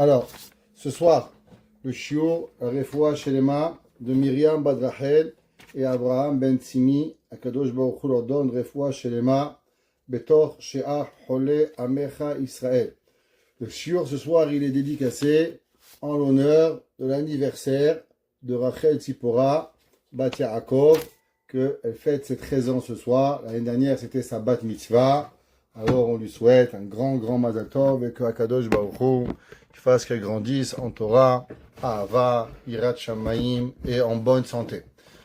Alors, ce soir, le shiur Refoua Shelema de Myriam Bad Rachel et Abraham Ben Tsimi, Akadosh Baruch Hu leur donne Refoua Shelema, Betor She'ach Hole Amecha Israël. Le shiur ce soir, il est dédicacé en l'honneur de l'anniversaire de Rachel Tzipora Bat Yaakov, qu'elle fête ses 13 ans ce soir. L'année dernière, c'était sa bat mitzvah. Alors on lui souhaite un grand Mazal Tov et que Akadosh Baruch Hu fasse qu'elle grandisse en Torah, Ahava, Yirat Shamayim et en bonne santé.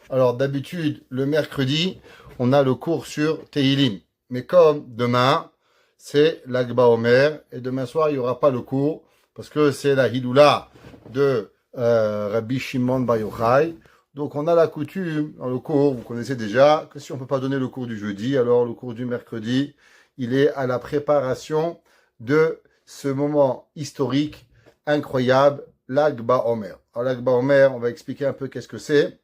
Alors d'habitude, le mercredi, on a le cours sur Tehilim. Mais comme demain, c'est l'Agba Omer, et demain soir, il n'y aura pas le cours, parce que c'est la Hidoula de Rabbi Shimon Bar Yochai. Donc on a la coutume, dans le cours, vous connaissez déjà, que si on ne peut pas donner le cours du jeudi, alors le cours du mercredi, il est à la préparation de ce moment historique incroyable, l'Agba Omer. Alors l'Agba Omer, on va expliquer un peu qu'est-ce que c'est,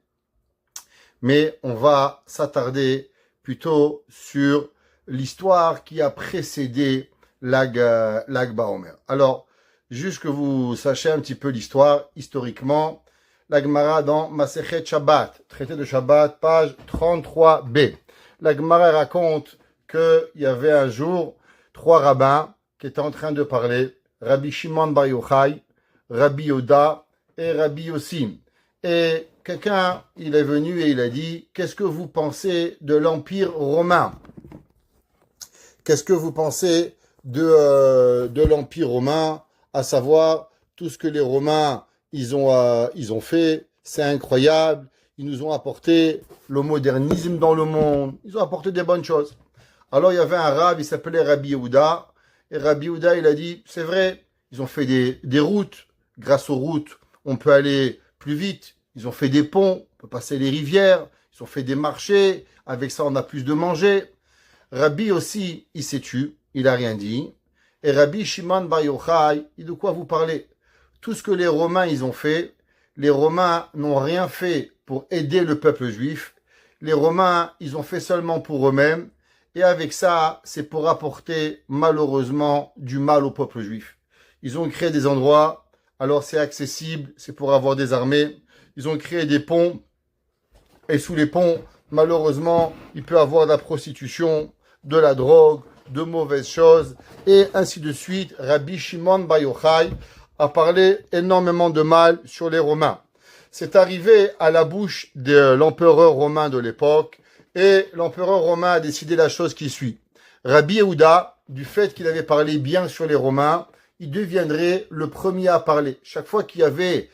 mais on va s'attarder plutôt sur l'histoire qui a précédé l'Agba Omer. Alors, juste que vous sachiez un petit peu l'histoire, historiquement, la Gemara dans Masechet Shabbat, traité de Shabbat, page 33b. La Gemara raconte qu'il y avait un jour 3 rabbins qui étaient en train de parler, Rabbi Shimon Bar Yochai, Rabbi Yoda et Rabbi Yossim. Et quelqu'un, il est venu et il a dit, qu'est-ce que vous pensez de l'Empire romain? Qu'est-ce que vous pensez de l'Empire romain, à savoir tout ce que les Romains ils ont fait, c'est incroyable, ils nous ont apporté le modernisme dans le monde, ils ont apporté des bonnes choses. Alors il y avait un rab, il s'appelait Rabbi Yehuda, et Rabbi Yehuda il a dit, c'est vrai, ils ont fait des routes, grâce aux routes on peut aller plus vite, ils ont fait des ponts, on peut passer les rivières, ils ont fait des marchés, avec ça on a plus de manger. Rabbi aussi, il s'est tu, il a rien dit, et Rabbi Shimon Bar Yochai, de quoi vous parlez? Tout ce que les Romains ils ont fait, les Romains n'ont rien fait pour aider le peuple juif. Les Romains, ils ont fait seulement pour eux-mêmes. Et avec ça, c'est pour apporter malheureusement du mal au peuple juif. Ils ont créé des endroits, alors c'est accessible, c'est pour avoir des armées. Ils ont créé des ponts. Et sous les ponts, malheureusement, il peut y avoir de la prostitution, de la drogue, de mauvaises choses. Et ainsi de suite, Rabbi Shimon Bar Yochai a parlé énormément de mal sur les Romains. C'est arrivé à la bouche de l'empereur romain de l'époque, et l'empereur romain a décidé la chose qui suit. Rabbi Yehuda, du fait qu'il avait parlé bien sur les Romains, il deviendrait le premier à parler. Chaque fois qu'il y avait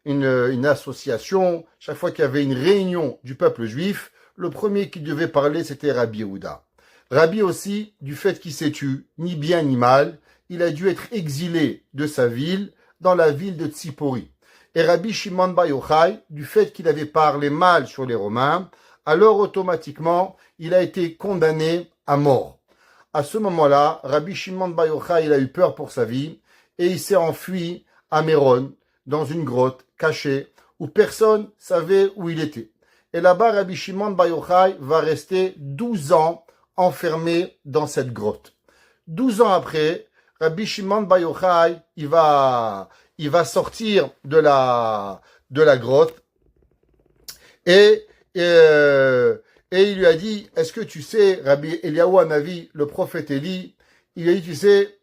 une association, chaque fois qu'il y avait une réunion du peuple juif, le premier qui devait parler, c'était Rabbi Yehuda. Rabbi aussi, du fait qu'il s'est tué, ni bien ni mal, il a dû être exilé de sa ville, dans la ville de Tzipori. Et Rabbi Shimon Bar Yochai, du fait qu'il avait parlé mal sur les Romains, alors automatiquement, il a été condamné à mort. À ce moment-là, Rabbi Shimon Bar Yochai, il a eu peur pour sa vie, et il s'est enfui à Méron, dans une grotte cachée, où personne savait où il était. Et là-bas, Rabbi Shimon Bar Yochai va rester 12 ans enfermé dans cette grotte. 12 ans après, Rabbi Shimon Bar Yochai, il va sortir de la grotte et il lui a dit, est-ce que tu sais, Rabbi Eliyahu Hanavi, le prophète Élie, il a dit, tu sais,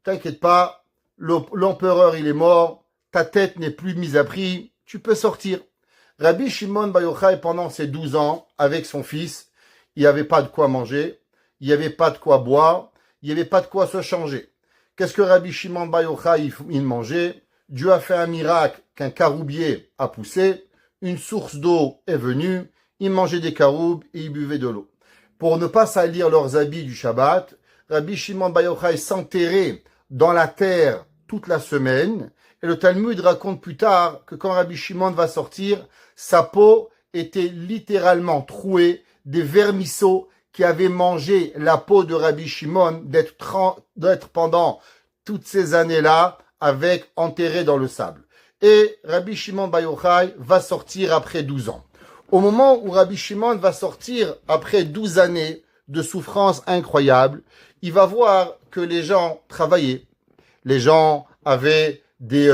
t'inquiète pas, l'empereur il est mort, ta tête n'est plus mise à prix, tu peux sortir. Rabbi Shimon Bar Yochai, pendant ses 12 ans, avec son fils, il n'y avait pas de quoi manger, il n'y avait pas de quoi boire, il n'y avait pas de quoi se changer. Qu'est-ce que Rabbi Shimon Bar Yochai il mangeait? Dieu a fait un miracle qu'un caroubier a poussé, une source d'eau est venue, il mangeait des caroubes et il buvait de l'eau. Pour ne pas salir leurs habits du Shabbat, Rabbi Shimon Bar Yochai s'enterrait dans la terre toute la semaine, et le Talmud raconte plus tard que quand Rabbi Shimon va sortir, sa peau était littéralement trouée des vermisseaux qui avaient mangé la peau de Rabbi Shimon d'être pendant toutes ces années-là enterré dans le sable. Et Rabbi Shimon Bar Yochai va sortir après 12 ans. Au moment où Rabbi Shimon va sortir après 12 années de souffrance incroyable, il va voir que les gens travaillaient, les gens avait des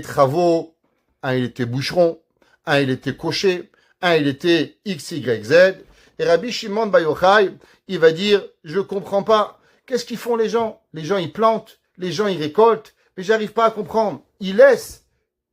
travaux. Un, il était boucheron. Un, il était cocher. Un, il était X, Y, Z. Et Rabbi Shimon Bar Yochai, il va dire, je comprends pas. Qu'est-ce qu'ils font les gens? Les gens, ils plantent. Les gens, ils récoltent. Mais j'arrive pas à comprendre. Ils laissent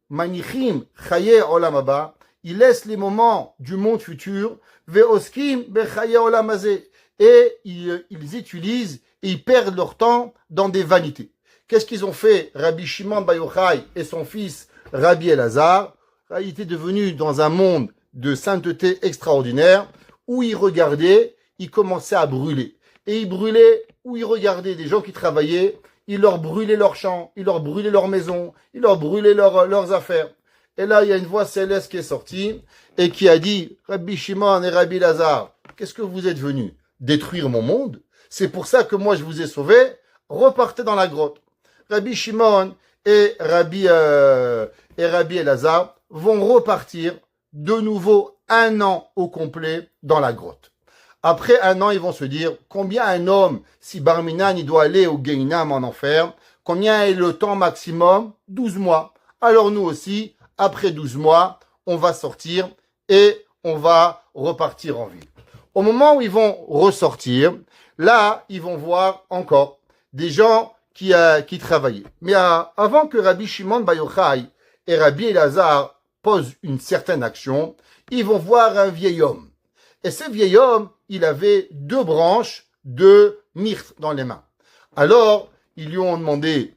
Manichim Chaye Olam Haba. Ils laissent les moments du monde futur. Ve'oskim Bechaye Olam Hazeh. Et ils utilisent et ils perdent leur temps dans des vanités. Qu'est-ce qu'ils ont fait, Rabbi Shimon Bar Yochai et son fils Rabbi Elazar? Il était devenu dans un monde de sainteté extraordinaire où ils regardaient, ils commençaient à brûler. Et ils brûlaient où ils regardaient des gens qui travaillaient, ils leur brûlaient leurs champs, ils leur brûlaient leurs maisons, ils leur brûlaient leurs affaires. Et là, il y a une voix céleste qui est sortie et qui a dit, Rabbi Shimon et Rabbi Elazar, qu'est-ce que vous êtes venus? Détruire mon monde? C'est pour ça que moi je vous ai sauvés. Repartez dans la grotte. Rabbi Shimon et Rabbi Elazar vont repartir de nouveau 1 an au complet dans la grotte. Après 1 an, ils vont se dire combien un homme, si Barminan, il doit aller au Gehinam en enfer, combien est le temps maximum? 12 mois. Alors nous aussi, après 12 mois, on va sortir et on va repartir en ville. Au moment où ils vont ressortir, là, ils vont voir encore des gens qui travaillaient. Mais avant que Rabbi Shimon Bar Yochai et Rabbi Elazar posent une certaine action, ils vont voir un vieil homme. Et ce vieil homme, il avait 2 branches de myrte dans les mains. Alors, ils lui ont demandé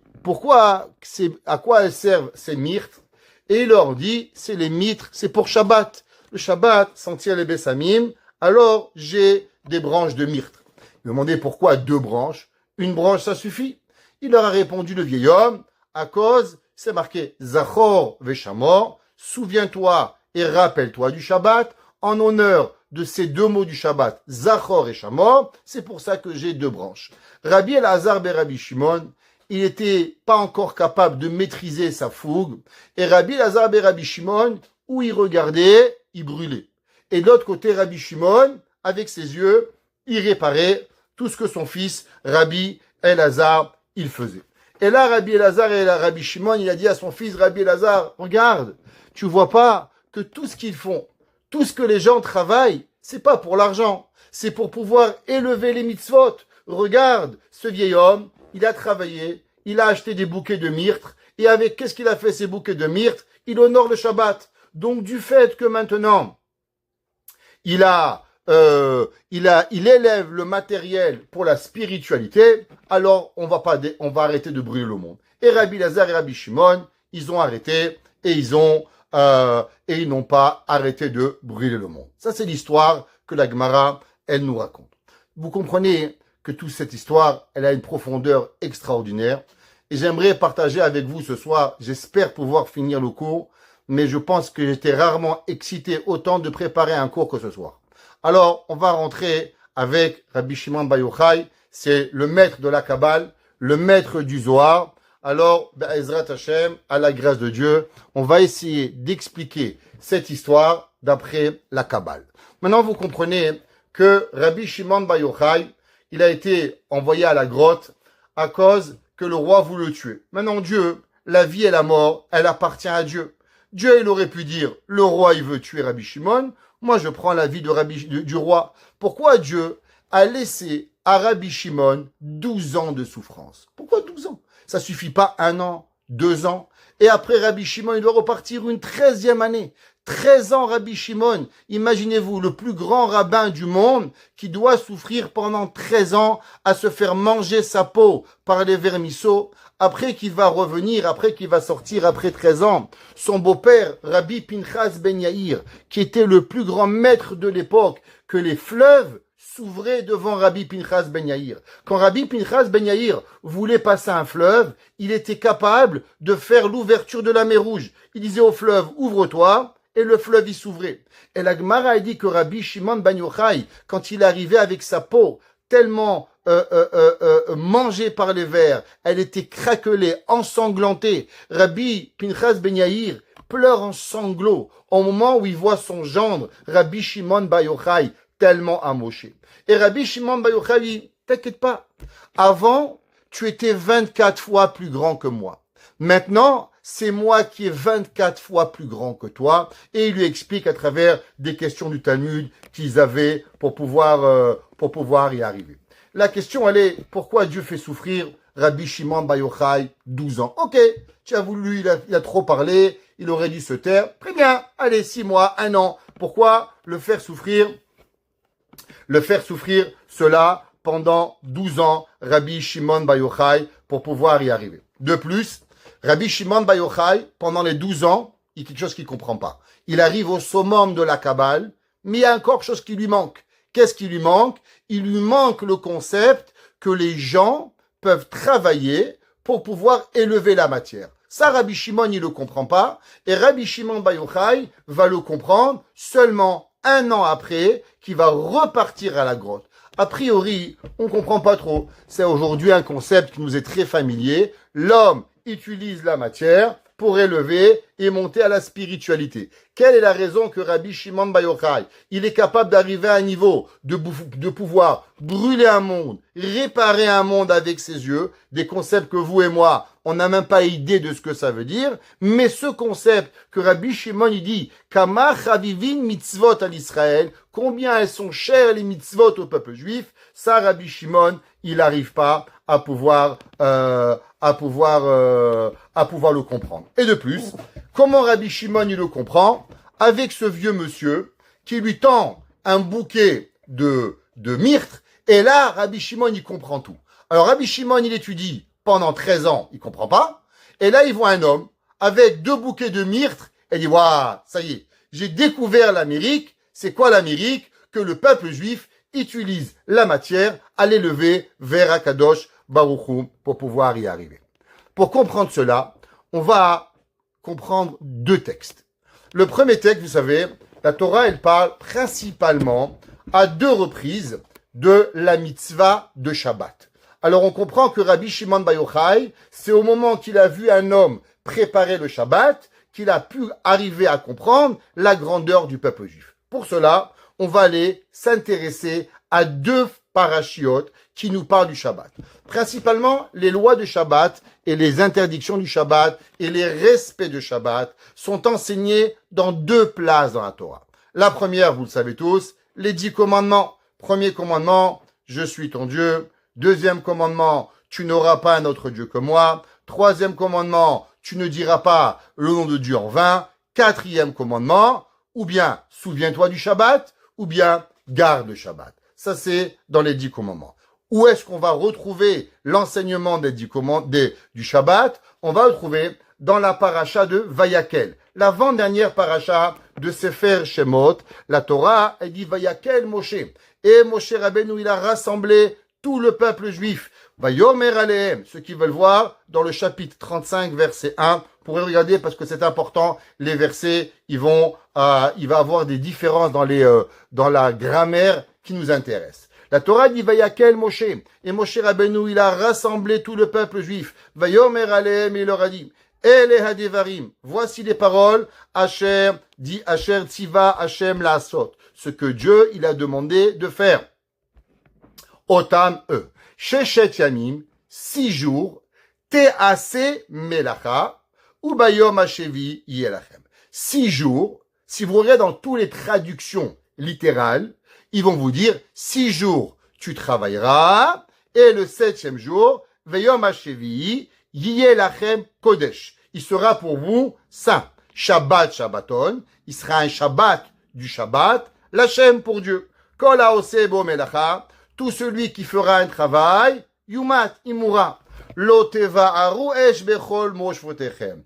à quoi elles servent ces myrtes. Et il leur dit, c'est les myrtes, c'est pour Shabbat. Le Shabbat, sentir les bessamim. Alors, j'ai des branches de myrte. Ils lui ont demandé pourquoi 2 branches. Une branche, ça suffit. Il leur a répondu, le vieil homme, à cause, c'est marqué Zachor Veshamor, souviens-toi et rappelle-toi du Shabbat, en honneur de ces 2 mots du Shabbat, Zachor et Shamor, c'est pour ça que j'ai 2 branches. Rabbi Elazar ben Rabbi Shimon, il n'était pas encore capable de maîtriser sa fougue, et Rabbi Elazar ben Rabbi Shimon, où il regardait, il brûlait. Et de l'autre côté, Rabbi Shimon, avec ses yeux, il réparait tout ce que son fils, Rabbi Elazar, il faisait. Et là, Rabbi Elazar et Rabbi Shimon, il a dit à son fils, Rabbi Elazar, regarde, tu vois pas que tout ce qu'ils font, tout ce que les gens travaillent, c'est pas pour l'argent, c'est pour pouvoir élever les mitzvot. Regarde, ce vieil homme, il a travaillé, il a acheté des bouquets de myrte, et avec qu'est-ce qu'il a fait ces bouquets de myrte? Il honore le Shabbat. Donc du fait que maintenant, il élève le matériel pour la spiritualité, alors on va arrêter de brûler le monde. Et Rabbi Elazar et Rabbi Shimon, ils ont arrêté et ils n'ont pas arrêté de brûler le monde. Ça, c'est l'histoire que la Gemara, elle nous raconte. Vous comprenez que toute cette histoire, elle a une profondeur extraordinaire. Et j'aimerais partager avec vous ce soir, j'espère pouvoir finir le cours, mais je pense que j'étais rarement excité autant de préparer un cours que ce soir. Alors, on va rentrer avec Rabbi Shimon Bar Yochai, c'est le maître de la Kabbale, le maître du Zohar. Alors, Be'ezrat Hashem, à la grâce de Dieu, on va essayer d'expliquer cette histoire d'après la Kabbale. Maintenant, vous comprenez que Rabbi Shimon Bar Yochai, il a été envoyé à la grotte à cause que le roi voulait le tuer. Maintenant, Dieu, la vie et la mort, elle appartient à Dieu. Dieu, il aurait pu dire, le roi, il veut tuer Rabbi Shimon, moi, je prends la vie du roi. Pourquoi Dieu a laissé à Rabbi Shimon 12 ans de souffrance? Pourquoi 12 ans? Ça suffit pas 1 an, 2 ans. Et après, Rabbi Shimon, il doit repartir une 13e année. 13 ans, Rabbi Shimon. Imaginez-vous, le plus grand rabbin du monde qui doit souffrir pendant 13 ans à se faire manger sa peau par les vermisseaux. Après qu'il va revenir, après qu'il va sortir après 13 ans, son beau-père, Rabbi Pinchas Ben Yair, qui était le plus grand maître de l'époque, que les fleuves s'ouvraient devant Rabbi Pinchas Ben Yair. Quand Rabbi Pinchas Ben Yair voulait passer un fleuve, il était capable de faire l'ouverture de la mer Rouge. Il disait au fleuve, ouvre-toi, et le fleuve y s'ouvrait. Et la Gemara a dit que Rabbi Shimon Bar Yochai, quand il arrivait avec sa peau tellement mangée par les vers, elle était craquelée, ensanglantée. Rabbi Pinchas Ben Yair pleure en sanglots au moment où il voit son gendre, Rabbi Shimon Bar Yochai, tellement amoché. Et Rabbi Shimon Bar Yochai dit, t'inquiète pas, avant, tu étais 24 fois plus grand que moi. Maintenant, c'est moi qui est 24 fois plus grand que toi. Et il lui explique à travers des questions du Talmud qu'ils avaient pour pouvoir y arriver. La question, elle est, pourquoi Dieu fait souffrir Rabbi Shimon Bar Yochai 12 ans? Ok, tu as voulu, il a trop parlé, il aurait dû se taire. Très bien, allez, 6 mois, 1 an. Pourquoi le faire souffrir cela pendant 12 ans, Rabbi Shimon Bar Yochai, pour pouvoir y arriver. De plus, Rabbi Shimon Bar Yochai, pendant les 12 ans, il y a quelque chose qu'il ne comprend pas. Il arrive au summum de la Kabbale, mais il y a encore quelque chose qui lui manque. Qu'est-ce qui lui manque? Il lui manque le concept que les gens peuvent travailler pour pouvoir élever la matière. Ça, Rabbi Shimon, il ne le comprend pas. Et Rabbi Shimon Bar Yochai va le comprendre seulement 1 an après qu'il va repartir à la grotte. A priori, on ne comprend pas trop. C'est aujourd'hui un concept qui nous est très familier. L'homme utilise la matière pour élever et monter à la spiritualité. Quelle est la raison que Rabbi Shimon Bar Yochai, il est capable d'arriver à un niveau de pouvoir brûler un monde, réparer un monde avec ses yeux, des concepts que vous et moi, on n'a même pas idée de ce que ça veut dire, mais ce concept que Rabbi Shimon il dit, Kama chavivin mitzvot à l'Israël, combien elles sont chères les mitzvot au peuple juif, ça Rabbi Shimon, il n'arrive pas à pouvoir le comprendre. Et de plus, comment Rabbi Shimon il le comprend? Avec ce vieux monsieur qui lui tend un bouquet de myrtes, et là, Rabbi Shimon il comprend tout. Alors Rabbi Shimon il étudie pendant 13 ans, il comprend pas, et là il voit un homme avec 2 bouquets de myrtes, et il dit, waouh, ça y est, j'ai découvert l'Amérique. C'est quoi l'Amérique? Que le peuple juif utilise la matière à l'élever vers Akadosh Baruch Hu pour pouvoir y arriver. Pour comprendre cela, on va comprendre 2 textes. Le premier texte, vous savez, la Torah, elle parle principalement à 2 reprises de la mitzvah de Shabbat. Alors on comprend que Rabbi Shimon Bar Yochai, c'est au moment qu'il a vu un homme préparer le Shabbat qu'il a pu arriver à comprendre la grandeur du peuple juif. Pour cela, on va aller s'intéresser à 2 parachiotes qui nous parlent du Shabbat. Principalement, les lois de Shabbat et les interdictions du Shabbat et les respects de Shabbat sont enseignés dans 2 places dans la Torah. La première, vous le savez tous, les 10 commandements. Premier commandement, je suis ton Dieu. Deuxième commandement, tu n'auras pas un autre Dieu que moi. Troisième commandement, tu ne diras pas le nom de Dieu en vain. Quatrième commandement, ou bien souviens-toi du Shabbat, ou bien garde le Shabbat. Ça, c'est dans les 10 commandements. Où est-ce qu'on va retrouver l'enseignement des 10 commandements du Shabbat? On va le trouver dans la paracha de Vayakel, l'avant-dernière paracha de Sefer Shemot. La Torah, elle dit Vayakel Moshe. Et Moshe Rabbeinu, il a rassemblé tout le peuple juif. Vayomer Alehem, ceux qui veulent voir, dans le chapitre 35, verset 1, vous pourrez regarder parce que c'est important, les versets, il va avoir des différences dans la grammaire qui nous intéresse. La Torah dit Vayakel Moshe, et Moshe Rabbeinu, il a rassemblé tout le peuple juif. Vayomer Alehem, il leur a dit, Ele hadevarim, voici les paroles, Asher, dit Asher Tziva Hashem Laasot, ce que Dieu, il a demandé de faire. Otam eux. Sheshet Yamim, 6 jours, Tease Melacha, Ubayom Hashevi Yelachem. 6 jours, si vous regardez dans toutes les traductions littérales, ils vont vous dire 6 jours, tu travailleras, et le 7e jour, Veyom Hashevi Yelachem Kodesh. Il sera pour vous saint. Shabbat Shabbaton, il sera un Shabbat du Shabbat, l'Hashem pour Dieu. Kol haoseh bo melacha, tout celui qui fera un travail, Yumat, il mourra. Loteva aru esh bechol moshvotechem.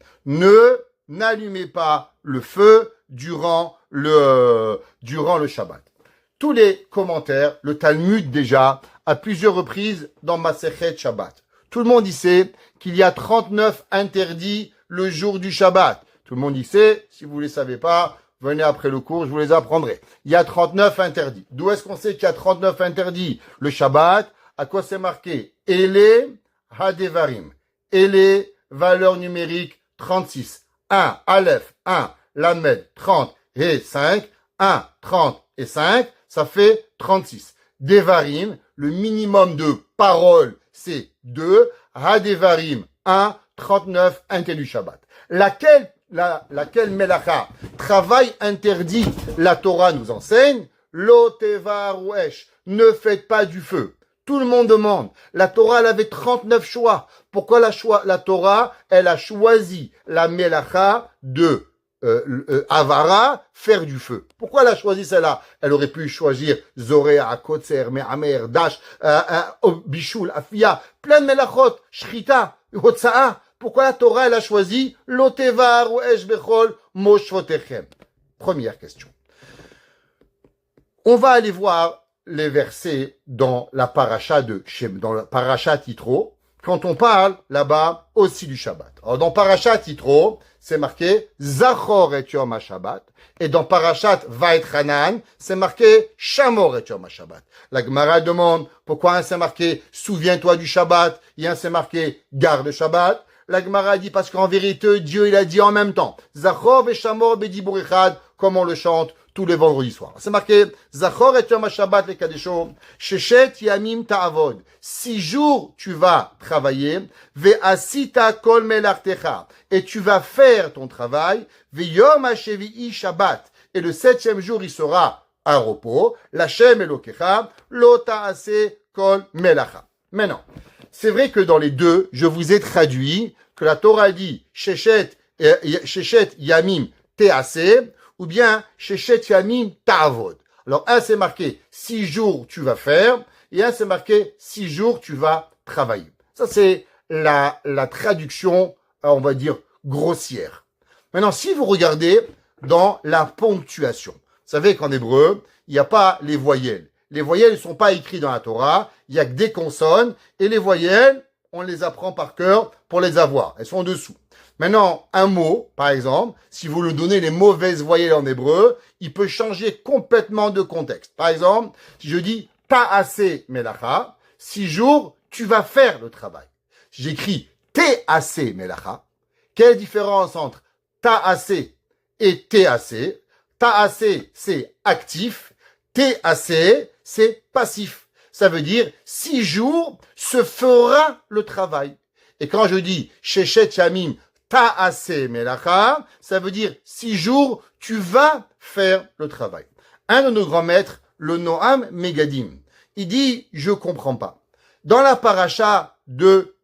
N'allumez pas le feu durant le Shabbat. Tous les commentaires, le Talmud déjà, à plusieurs reprises dans Masechet Shabbat. Tout le monde y sait qu'il y a 39 interdits le jour du Shabbat. Tout le monde y sait, si vous ne les savez pas, venez après le cours, je vous les apprendrai. Il y a 39 interdits. D'où est-ce qu'on sait qu'il y a 39 interdits? Le Shabbat, à quoi c'est marqué? Ele Hadevarim. Ele, valeur numérique 36. 1, Aleph, 1, Lamed, 30 et 5. 1, 30 et 5, ça fait 36. Devarim, le minimum de paroles, c'est 2. Hadevarim 1, 39, interdit du Shabbat. Laquelle Melacha, travail interdit, la Torah nous enseigne, Lo tevaru esh, ne faites pas du feu. Tout le monde demande. La Torah, elle avait 39 choix. Pourquoi la Torah, elle a choisi la Melacha de Avara, faire du feu? Pourquoi elle a choisi celle-là? Elle aurait pu choisir Zorea, Kotzer, Me'amer, Dash, Bishul, Afia, plein de Melachot, Shrita, Hotza'a. Pourquoi la Torah, elle a choisi Lotevar ou Esh Bechol Moshvotechem? Première question. On va aller voir les versets dans la paracha dans la paracha Titro, quand on parle là-bas aussi du Shabbat. Alors dans paracha Titro, c'est marqué Zachor et Yom HaShabbat, et dans parachat Vaetchanan, c'est marqué Shamor et Yom HaShabbat. La Gemara demande pourquoi un c'est marqué Souviens-toi du Shabbat, et un c'est marqué Garde le Shabbat. La Gemara dit parce qu'en vérité, Dieu il a dit en même temps Zachor et Shamor bedibur echad, comme on le chante tous les vendredis soirs. C'est marqué Zachor et Yom HaShabbat le Kadesho, Sheshet Yamim ta'avod. 6 jours tu vas travailler, ve'asita kol melartecha, et tu vas faire ton travail, ve'yom ha'shevi'i Shabbat, et le 7e jour il sera un repos, l'Hashem Elokecha, lo ta'ase kol melacha. Maintenant, c'est vrai que dans les deux, je vous ai traduit que la Torah dit Sheshet Yamim Te'ase, ou bien Sheshet Yamim Ta'avod. Alors un c'est marqué 6 jours tu vas faire, et un c'est marqué 6 jours tu vas travailler. Ça c'est la traduction, on va dire, grossière. Maintenant, si vous regardez dans la ponctuation, vous savez qu'en hébreu, il n'y a pas les voyelles. Les voyelles ne sont pas écrites dans la Torah, il n'y a que des consonnes, et les voyelles, on les apprend par cœur pour les avoir. Elles sont en dessous. Maintenant, un mot, par exemple, si vous lui donnez les mauvaises voyelles en hébreu, il peut changer complètement de contexte. Par exemple, si je dis ta'ase melacha, 6 jours, tu vas faire le travail. Si j'écris te'ase melacha, quelle différence entre ta'ase et te'ase? Ta'ase, c'est actif. Te'ase, c'est passif. Ça veut dire 6 jours se fera le travail. Et quand je dis Sheshet Yamim Ta'ase Melacha, ça veut dire 6 jours tu vas faire le travail. Un de nos grands maîtres, le Noam Megadim, il dit je comprends pas. Dans la paracha de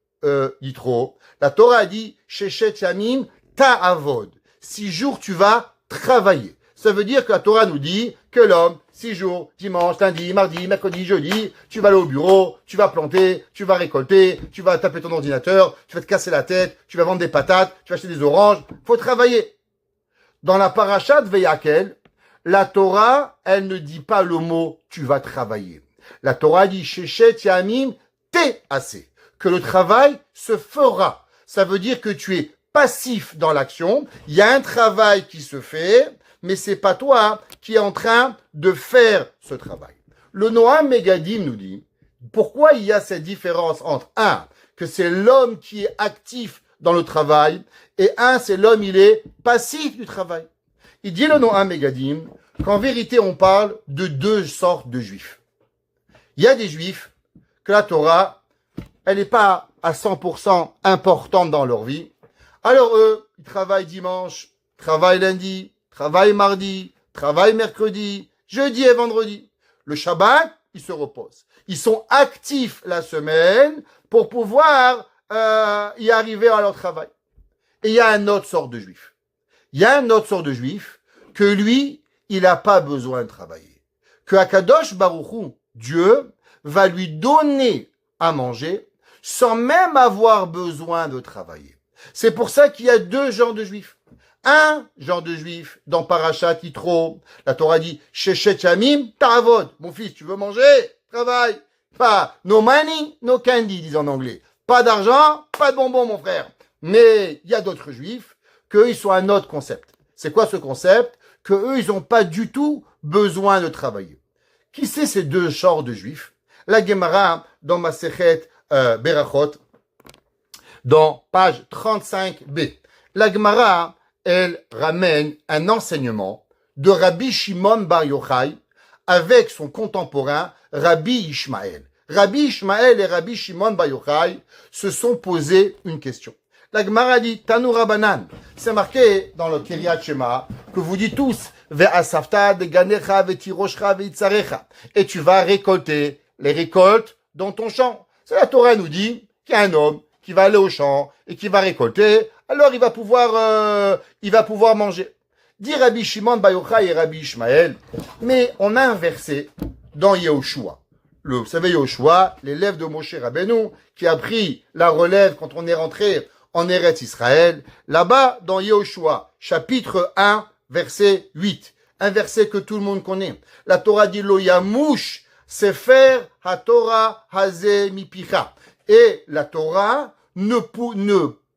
Yitro, la Torah a dit Sheshet Yamim Ta'avod. 6 jours tu vas travailler. Ça veut dire que la Torah nous dit que l'homme, 6 jours, dimanche, lundi, mardi, mercredi, jeudi, tu vas aller au bureau, tu vas planter, tu vas récolter, tu vas taper ton ordinateur, tu vas te casser la tête, tu vas vendre des patates, tu vas acheter des oranges. Faut travailler. Dans la paracha de Vayakel, la Torah, elle ne dit pas le mot tu vas travailler. La Torah dit Sheshet Yamim Te'ase, que le travail se fera. Ça veut dire que tu es passif dans l'action. Il y a un travail qui se fait, mais c'est pas toi qui est en train de faire ce travail. Le Noam Megadim nous dit, pourquoi il y a cette différence entre que c'est l'homme qui est actif dans le travail, et c'est l'homme, il est passif du travail. Il dit le Noam Megadim, qu'en vérité, on parle de 2 sortes de juifs. Il y a des juifs que la Torah, elle n'est pas à 100% importante dans leur vie. Alors eux, ils travaillent dimanche, travaillent lundi, travail mardi, travail mercredi, jeudi et vendredi. Le Shabbat, ils se reposent. Ils sont actifs la semaine pour pouvoir y arriver à leur travail. Et il y a un autre sort de juif. Il y a un autre sort de juif que lui, il n'a pas besoin de travailler. Que Akadosh Baruch Hu, Dieu, va lui donner à manger sans même avoir besoin de travailler. C'est pour ça qu'il y a 2 genres de juifs. Un genre de juif dans Parashat Yitro, la Torah dit Sheshet Yamim Ta'avod. Mon fils, tu veux manger? Travaille. Pas no money, no candy, disent en anglais. Pas d'argent, pas de bonbons, mon frère. Mais il y a d'autres juifs qu'eux, ils sont un autre concept. C'est quoi ce concept? Que eux, ils n'ont pas du tout besoin de travailler. Qui c'est ces 2 genres de juifs? La Gemara, dans Masechet Berachot, dans page 35b. La Gemara, elle ramène un enseignement de Rabbi Shimon Bar Yochai avec son contemporain Rabbi Ishmael. Rabbi Ishmael et Rabbi Shimon Bar Yochai se sont posé une question. La Gemara dit, Tanu Rabbanan, c'est marqué dans le Kiryat Shema que vous dites tous, Ve'asafta de ganecha ve'tiroshcha ve'itzarecha, et tu vas récolter les récoltes dans ton champ. C'est la Torah nous dit qu'il y a un homme qui va aller au champ et qui va récolter, alors il va pouvoir manger. Dit Rabbi Shimon Bar Yochai et Rabbi Ishmael, mais on a un verset dans Yehoshua. Vous savez, Yehoshua, l'élève de Moshe Rabbeinu, qui a pris la relève quand on est rentré en Eretz Israël, là-bas, dans Yehoshua, chapitre 1, verset 8. Un verset que tout le monde connaît. La Torah dit, Lo yamush sefer ha-Torah hazeh mipicha. Et la Torah ne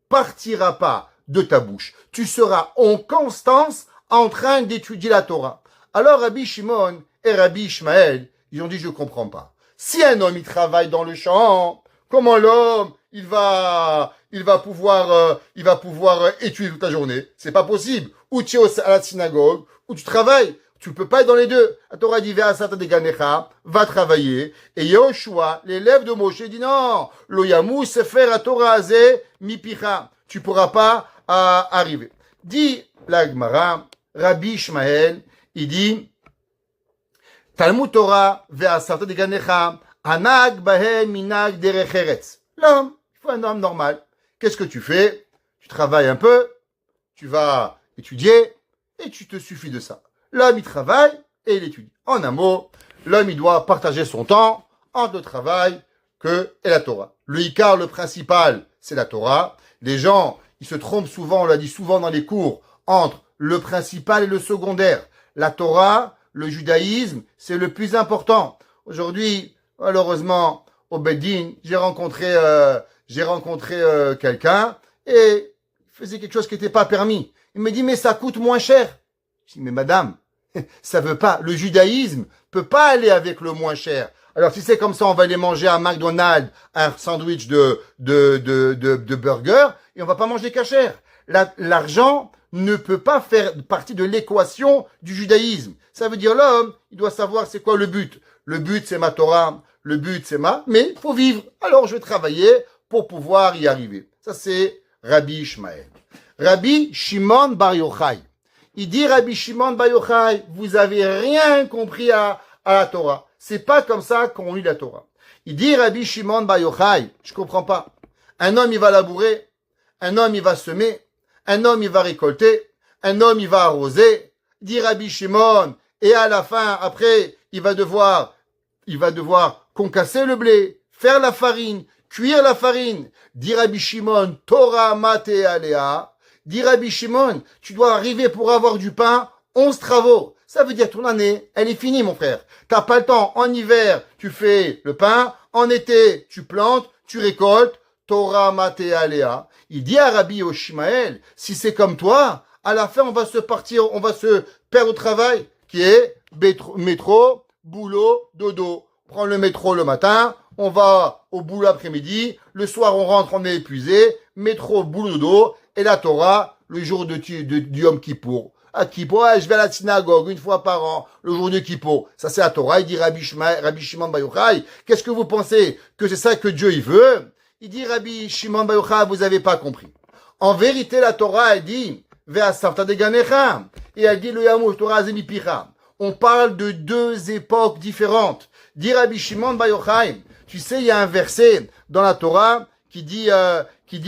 partira pas de ta bouche. Tu seras en constance en train d'étudier la Torah. Alors Rabbi Shimon et Rabbi Ishmael, ils ont dit, je comprends pas. Si un homme, il travaille dans le champ, comment l'homme, il va pouvoir étudier toute la journée? C'est pas possible. Ou tu es à la synagogue, ou tu travailles. Tu peux pas être dans les deux. La Torah dit, Ve'asata de ganecha, va travailler. Et Yehoshua, l'élève de Moshe, dit non, lo yamu sefer ha-Torah hazeh mipicha. Tu pourras pas arriver. Dit la Gemara, Rabbi Ishmael, il dit, Talmud Torah ve'asarta de ganecha, anag bahem minag derech eretz. L'homme, il faut un homme normal. Qu'est-ce que tu fais? Tu travailles un peu, tu vas étudier, et tu te suffis de ça. L'homme, il travaille et il étudie. En un mot, l'homme, il doit partager son temps entre le travail et la Torah. Le Ikar, le principal, c'est la Torah. Les gens, ils se trompent souvent, on l'a dit souvent dans les cours, entre le principal et le secondaire. La Torah, le judaïsme, c'est le plus important. Aujourd'hui, malheureusement, au Beddin, j'ai rencontré quelqu'un et il faisait quelque chose qui n'était pas permis. Il me dit, mais ça coûte moins cher. Je dis, mais madame, ça veut pas, le judaïsme peut pas aller avec le moins cher. Alors si c'est comme ça, on va aller manger à McDonald's un sandwich de burger et on va pas manger cachère. L'argent ne peut pas faire partie de l'équation du judaïsme. Ça veut dire l'homme, il doit savoir c'est quoi le but. Le but c'est ma Torah, le but c'est mais il faut vivre. Alors je vais travailler pour pouvoir y arriver. Ça c'est Rabbi Ishmael. Rabbi Shimon Bar Yochai. Il dit Rabbi Shimon Bar Yochai, vous avez rien compris à la Torah. C'est pas comme ça qu'on lit la Torah. Il dit Rabbi Shimon Bar Yochai, je comprends pas. Un homme il va labourer, un homme il va semer, un homme il va récolter, un homme il va arroser. Dit Rabbi Shimon, et à la fin, après, il va devoir concasser le blé, faire la farine, cuire la farine. Dit Rabbi Shimon, Torah mate alea. Dit Rabbi Shimon, tu dois arriver pour avoir du pain, 11 travaux. Ça veut dire ton année, elle est finie, mon frère. T'as pas le temps. En hiver, tu fais le pain. En été, tu plantes, tu récoltes. Torah mate alea. Il dit à Rabbi Ishmael, si c'est comme toi, à la fin, on va se perdre au travail, qui est métro, boulot, dodo. On prend le métro le matin, on va au boulot l'après-midi, le soir on rentre, on est épuisé, métro, boulot, dodo, et la Torah, le jour du Yom Kippour. À Kippour, je vais à la synagogue une fois par an, le jour de Kippour. Ça c'est la Torah, il dit Rabbi Shimon Bar Yochai. Qu'est-ce que vous pensez? Que c'est ça que Dieu il veut? Il dit Rabbi Shimon Bar Yochai, vous avez pas compris. En vérité, la Torah, elle dit, Ve'asafta de ganecha. Et elle dit, le yamush Torah zemipicha. On parle de deux époques différentes. Dit Rabbi Shimon Bar Yochai, tu sais, il y a un verset dans la Torah qui dit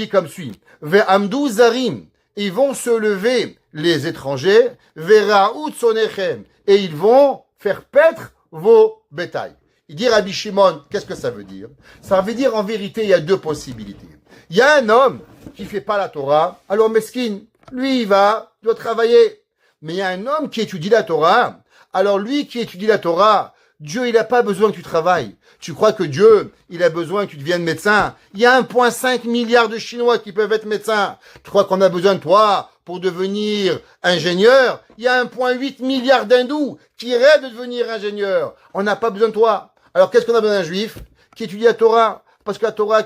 comme suit. Ve'amdu zarim. Ils vont se lever, les étrangers, ve'ra'ut sonechem. Et ils vont faire paître vos bétails. Il dit Rabbi Shimon, qu'est-ce que ça veut dire? Ça veut dire, en vérité, il y a deux possibilités. Il y a un homme qui fait pas la Torah, alors mesquin, lui, il doit travailler. Mais il y a un homme qui étudie la Torah, alors lui qui étudie la Torah, Dieu, il n'a pas besoin que tu travailles. Tu crois que Dieu, il a besoin que tu deviennes médecin? Il y a 1,5 milliard de Chinois qui peuvent être médecins. Tu crois qu'on a besoin de toi pour devenir ingénieur? Il y a 1,8 milliard d'hindous qui rêvent de devenir ingénieur. On n'a pas besoin de toi. Alors qu'est-ce qu'on a besoin d'un juif qui étudie la Torah? Parce que la Torah,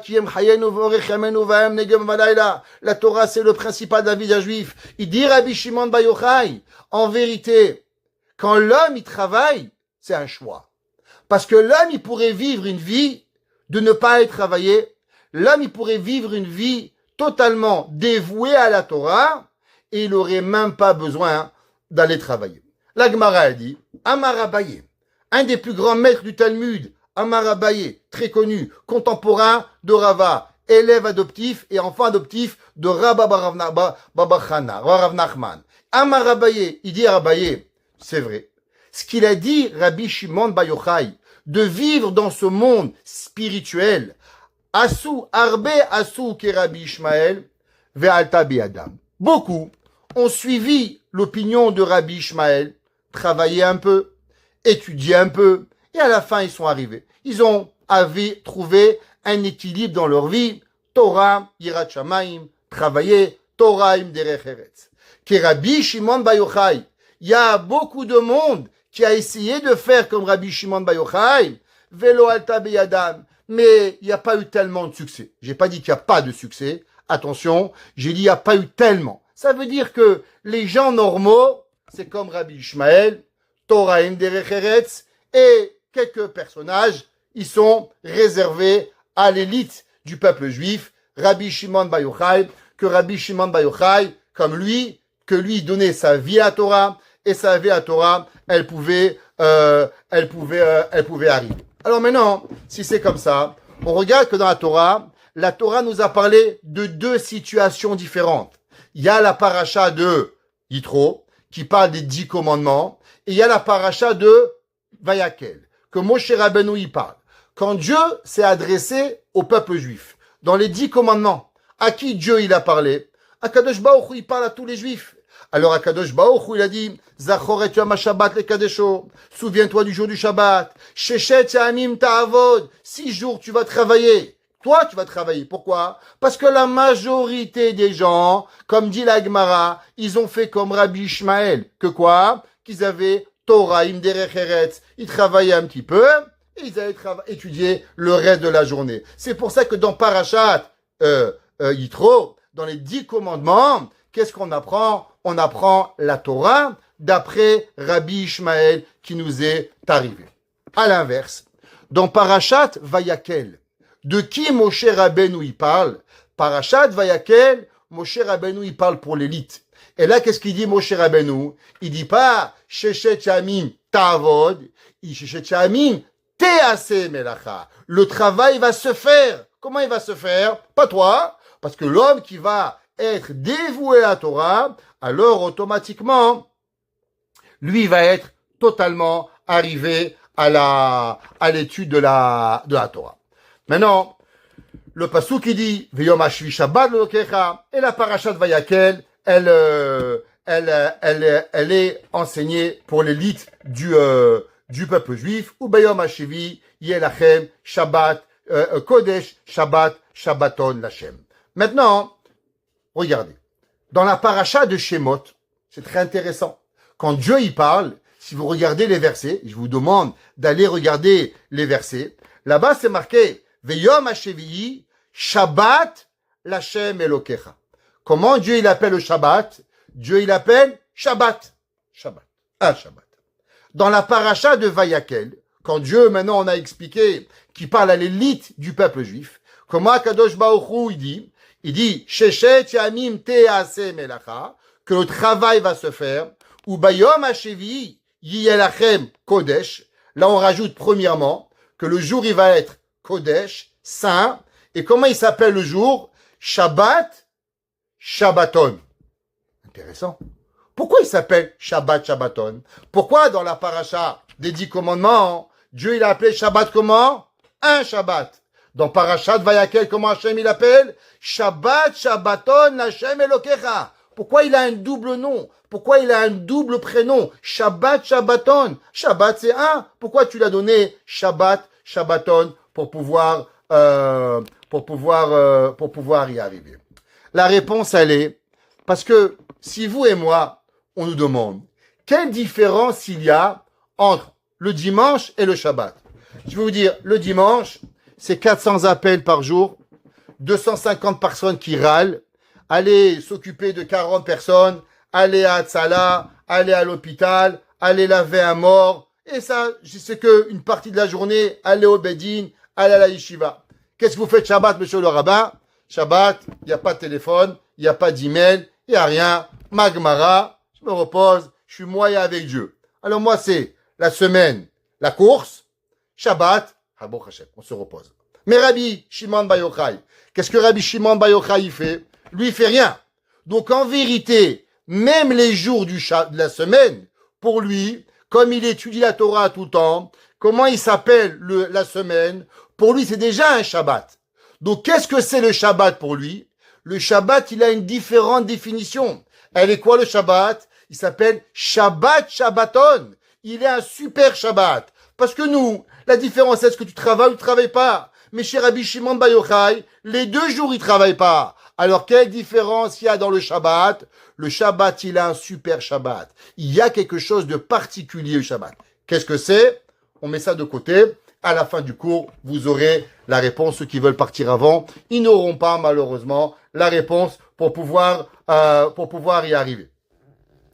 la Torah, c'est le principal de la vie d'un juif. Il dit Rabbi Shimon Bar Yochai, en vérité, quand l'homme, il travaille, c'est un choix. Parce que l'homme, il pourrait vivre une vie de ne pas aller travailler, l'homme il pourrait vivre une vie totalement dévouée à la Torah et il n'aurait même pas besoin d'aller travailler. La Gemara a dit, Amar Abaye, un des plus grands maîtres du Talmud, Amar Abaye, très connu, contemporain de Rava, élève adoptif et enfant adoptif de Rabba Babachana, Rav Nachman. Amar Abaye, il dit à Abaye, c'est vrai. Ce qu'il a dit Rabbi Shimon Bar Yochai, de vivre dans ce monde spirituel, Asou, Arbe Asou ke Rabbi Ishmael, Ve'alta Biadam. Beaucoup ont suivi l'opinion de Rabbi Ishmael, travaillé un peu, étudié un peu, et à la fin ils sont arrivés. Ils ont trouvé un équilibre dans leur vie, Torah, Yirat Shamayim, travailler, Torah im derech eretz. Que Rabbi Shimon Bar Yochai, il y a beaucoup de monde qui a essayé de faire comme Rabbi Shimon Bar Yochai, Velo alta beyadam, mais il n'y a pas eu tellement de succès. J'ai pas dit qu'il n'y a pas de succès, attention, j'ai dit il n'y a pas eu tellement. Ça veut dire que les gens normaux, c'est comme Rabbi Ishmael, Torah im derech eretz, et quelques personnages, ils sont réservés à l'élite du peuple juif, Rabbi Shimon Bar Yochai, que Rabbi Shimon Bar Yochai, comme lui, que lui donnait sa vie à la Torah, et sa vie à la Torah, elle pouvait arriver. Alors maintenant, si c'est comme ça, on regarde que dans la Torah nous a parlé de deux situations différentes. Il y a la paracha de Yitro, qui parle des 10 commandements, et il y a la paracha de Vayakel, que Moshe Rabbeinu y parle. Quand Dieu s'est adressé au peuple juif, dans les 10 commandements, à qui Dieu il a parlé? À Kadosh Baruch Hu, il parle à tous les juifs. Alors à Kadosh Baruch Hu, il a dit, Zachor et Yom HaShabbat le Kadesho, souviens-toi du jour du Shabbat, Sheshet Yamim Ta'avod, 6 jours tu vas travailler. Toi, tu vas travailler. Pourquoi? Parce que la majorité des gens, comme dit la Gemara, ils ont fait comme Rabbi Ishmael. Que quoi? Qu'ils avaient Torah, im derech eretz. Ils travaillaient un petit peu, et ils allaient étudier le reste de la journée. C'est pour ça que dans Parashat Yitro, dans les 10 commandements, qu'est-ce qu'on apprend? On apprend la Torah d'après Rabbi Ishmael qui nous est arrivé. À l'inverse, dans Parashat Vayakel, de qui Moshe Rabbeinu y parle? Parashat Vayakel, Moshe Rabbeinu y parle pour l'élite. Et là, qu'est-ce qu'il dit Moshe Rabbeinu? Il dit pas Sheshet Yamim Ta'avod, il dit Sheshet Yamim Te'aseh Melacha. Le travail va se faire. Comment il va se faire? Pas toi, parce que l'homme qui va être dévoué à la Torah, alors automatiquement, lui va être totalement arrivé à l'étude de la Torah. Maintenant, le pasuk qui dit V'yom hashvi Shabbat l'Elokecha, et la parashat Vayakel, elle est enseignée pour l'élite du peuple juif. Ou B'yom hashivi yelachem Shabbat Kodesh Shabbat Shabbaton Lachem. Maintenant, regardez, dans la paracha de Shemot, c'est très intéressant. Quand Dieu y parle, si vous regardez les versets, je vous demande d'aller regarder les versets, là-bas c'est marqué Veyom Hashevi'i Shabbat Lachem Elokecha. Comment Dieu il appelle le Shabbat? Dieu il appelle Shabbat. Shabbat. Un Shabbat. Dans la paracha de Vayakel, quand Dieu maintenant on a expliqué qu'il parle à l'élite du peuple juif, comment Kadosh Baruch Hu il dit Sheshet Yamim Te'aseh Melacha, que le travail va se faire, ou Bayom Hashevi Yelachem Kodesh. Là on rajoute premièrement que le jour il va être Kodesh, saint, et comment il s'appelle le jour? Shabbat, Shabbaton. Intéressant. Pourquoi il s'appelle Shabbat, Shabbaton? Pourquoi dans la paracha des 10 commandements, Dieu il a appelé Shabbat comment? Un Shabbat. Dans Parashat Vayakel, comment Hachem il appelle? Shabbat, Shabbaton, Hachem Elokecha. Pourquoi il a un double nom? Pourquoi il a un double prénom? Shabbat, Shabbaton. Shabbat c'est un. Pourquoi tu l'as donné Shabbat, Shabbaton pour pouvoir y arriver? La réponse elle est parce que si vous et moi on nous demande quelle différence il y a entre le dimanche et le Shabbat. Je vais vous dire, le dimanche, c'est 400 appels par jour, 250 personnes qui râlent, aller s'occuper de 40 personnes, aller à Hatzala, aller à l'hôpital, aller laver un mort, et ça, c'est que une partie de la journée, aller au Bedin, allez à la yeshiva. Qu'est-ce que vous faites Shabbat, monsieur le rabbin? Shabbat, il n'y a pas de téléphone, il n'y a pas d'email, il n'y a rien. Magmara, je me repose, je suis moyen avec Dieu. Alors moi, c'est la semaine, la course, Shabbat, on se repose. Mais Rabbi Shimon Bar Yochai, qu'est-ce que Rabbi Shimon Bar Yochai il fait? Lui, il fait rien. Donc en vérité, même les jours de la semaine, pour lui, comme il étudie la Torah tout le temps, comment il s'appelle la semaine, pour lui, c'est déjà un Shabbat. Donc qu'est-ce que c'est le Shabbat pour lui? Le Shabbat, il a une différente définition. Elle est quoi le Shabbat? Il s'appelle Shabbat Shabbaton. Il est un super Shabbat. Parce que nous, la différence, est-ce que tu travailles ou tu ne travailles pas? Mais chez Rabbi Shimon Bar Yochai, les 2 jours, il ne travaille pas. Alors, quelle différence il y a dans le Shabbat? Le Shabbat, il a un super Shabbat. Il y a quelque chose de particulier au Shabbat. Qu'est-ce que c'est? On met ça de côté. À la fin du cours, vous aurez la réponse. Ceux qui veulent partir avant, ils n'auront pas, malheureusement, la réponse pour pouvoir y arriver.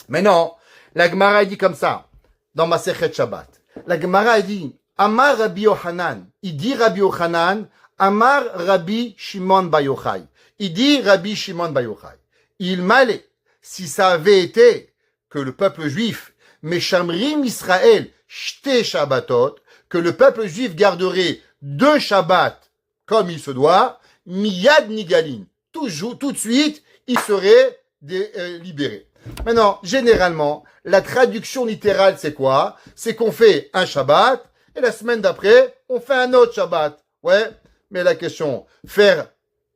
Mais non, la Gemara dit comme ça, dans ma Masechet Shabbat. La Gemara dit, Amar Rabbi Yochanan. Il dit Rabbi Yochanan, Amar Rabbi Shimon Bar Yochai. Il dit Rabbi Shimon Bar Yochai. Il m'allait, si ça avait été que le peuple juif, Meshamrim Israël, Shte Shabbatot, que le peuple juif garderait 2 Shabbats comme il se doit, Miyad Nigalin. Tout de suite, il serait libéré. Maintenant, généralement, la traduction littérale, c'est quoi? C'est qu'on fait un Shabbat, et la semaine d'après, on fait un autre Shabbat. Ouais, mais la question, faire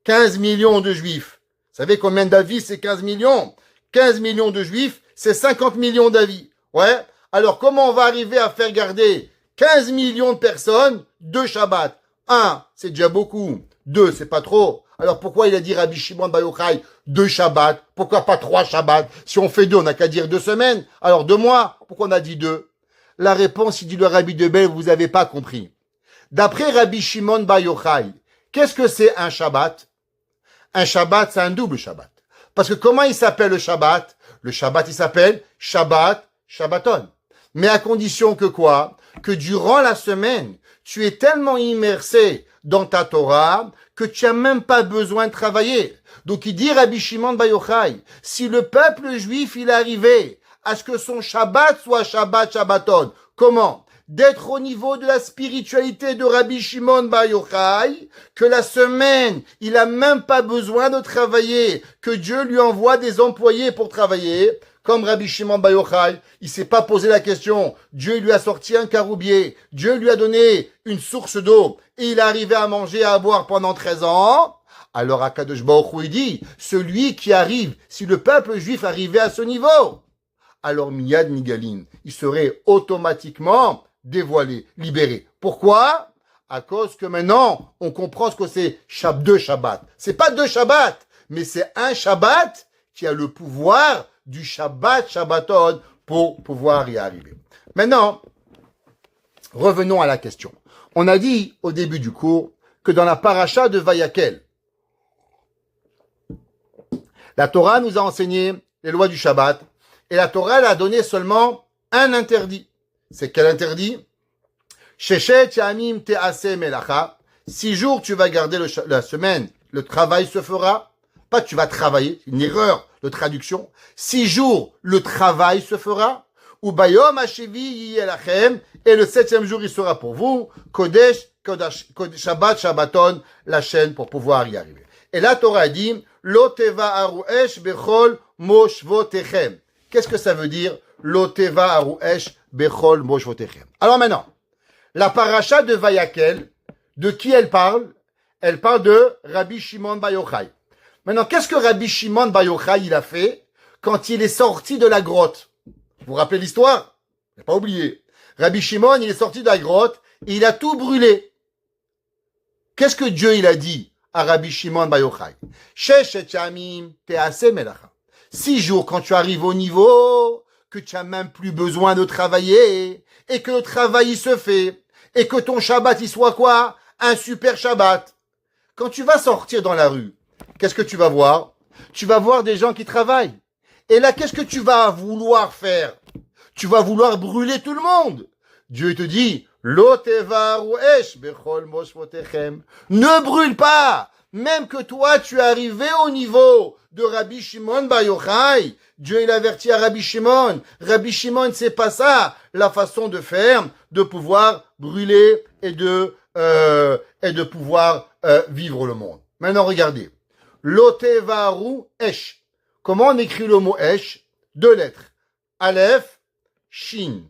15 millions de juifs, vous savez combien d'avis c'est 15 millions? 15 millions de juifs, c'est 50 millions d'avis. Ouais, alors comment on va arriver à faire garder 15 millions de personnes 2 Shabbats? 1, c'est déjà beaucoup. 2, c'est pas trop. Alors pourquoi il a dit Rabbi Shimon Bar Yochai 2 Shabbats? Pourquoi pas 3 Shabbats? Si on fait 2, on n'a qu'à dire 2 semaines. Alors 2 mois, pourquoi on a dit 2? La réponse, il dit le Rabbi de Bel, vous avez pas compris. D'après Rabbi Shimon Bar Yochai, qu'est-ce que c'est un Shabbat? Un Shabbat, c'est un double Shabbat. Parce que comment il s'appelle le Shabbat? Le Shabbat, il s'appelle Shabbat Shabbaton. Mais à condition que quoi? Que durant la semaine, tu es tellement immersé dans ta Torah que tu n'as même pas besoin de travailler. Donc il dit Rabbi Shimon Bar Yochai, si le peuple juif il arrivait à ce que son Shabbat soit Shabbat Shabbaton, comment? D'être au niveau de la spiritualité de Rabbi Shimon Bar Yochai, que la semaine, il a même pas besoin de travailler, que Dieu lui envoie des employés pour travailler. Comme Rabbi Shimon Bar Yochai, il s'est pas posé la question. Dieu lui a sorti un caroubier. Dieu lui a donné une source d'eau. Et il est arrivé à manger et à boire pendant 13 ans. Alors Akadosh Baruch Hu, il dit, celui qui arrive, si le peuple juif arrivait à ce niveau, alors Miyad Nigalin, il serait automatiquement dévoilé, libéré. Pourquoi? À cause que maintenant, on comprend ce que c'est 2 Shabbats. C'est pas 2 Shabbats, mais c'est un Shabbat qui a le pouvoir du Shabbat Shabbaton pour pouvoir y arriver. Maintenant, revenons à la question. On a dit au début du cours que dans la paracha de Vayakel, la Torah nous a enseigné les lois du Shabbat et la Torah elle a donné seulement un interdit. C'est quel interdit? Sheshet yamim te'aseh melacha. 6 jours tu vas garder la semaine, le travail se fera. Pas tu vas travailler, une erreur de traduction. 6 jours, le travail se fera. Ou bayom hashevi yiyelachem, et le 7e jour, il sera pour vous. Kodesh, Shabbat, Shabbaton, la chaîne pour pouvoir y arriver. Et la Torah dit, lo teva aruesh bechol moshvotechem. Qu'est-ce que ça veut dire? Lo teva aruesh bechol moshvotechem. Alors maintenant, la paracha de Vayakel, de qui elle parle? Elle parle de Rabbi Shimon Bar Yochai. Maintenant, qu'est-ce que Rabbi Shimon Bar Yochai il a fait quand il est sorti de la grotte? Vous vous rappelez l'histoire? Vous n'avez pas oublié. Rabbi Shimon, il est sorti de la grotte et il a tout brûlé. Qu'est-ce que Dieu il a dit à Rabbi Shimon Bar Yochai? 6 jours quand tu arrives au niveau que tu n'as même plus besoin de travailler et que le travail il se fait et que ton Shabbat il soit quoi? Un super Shabbat. Quand tu vas sortir dans la rue, qu'est-ce que tu vas voir? Tu vas voir des gens qui travaillent. Et là, qu'est-ce que tu vas vouloir faire? Tu vas vouloir brûler tout le monde. Dieu te dit, Lo tevaru esh bechol moshvotechem. Ne brûle pas. Même que toi, tu es arrivé au niveau de Rabbi Shimon Bar Yochai. Dieu, il avertit à Rabbi Shimon. Rabbi Shimon, c'est pas ça la façon de faire, de pouvoir brûler et de pouvoir vivre le monde. Maintenant, regardez. Lotevaru esh. Comment on écrit le mot esh? 2 lettres. Aleph, Shin.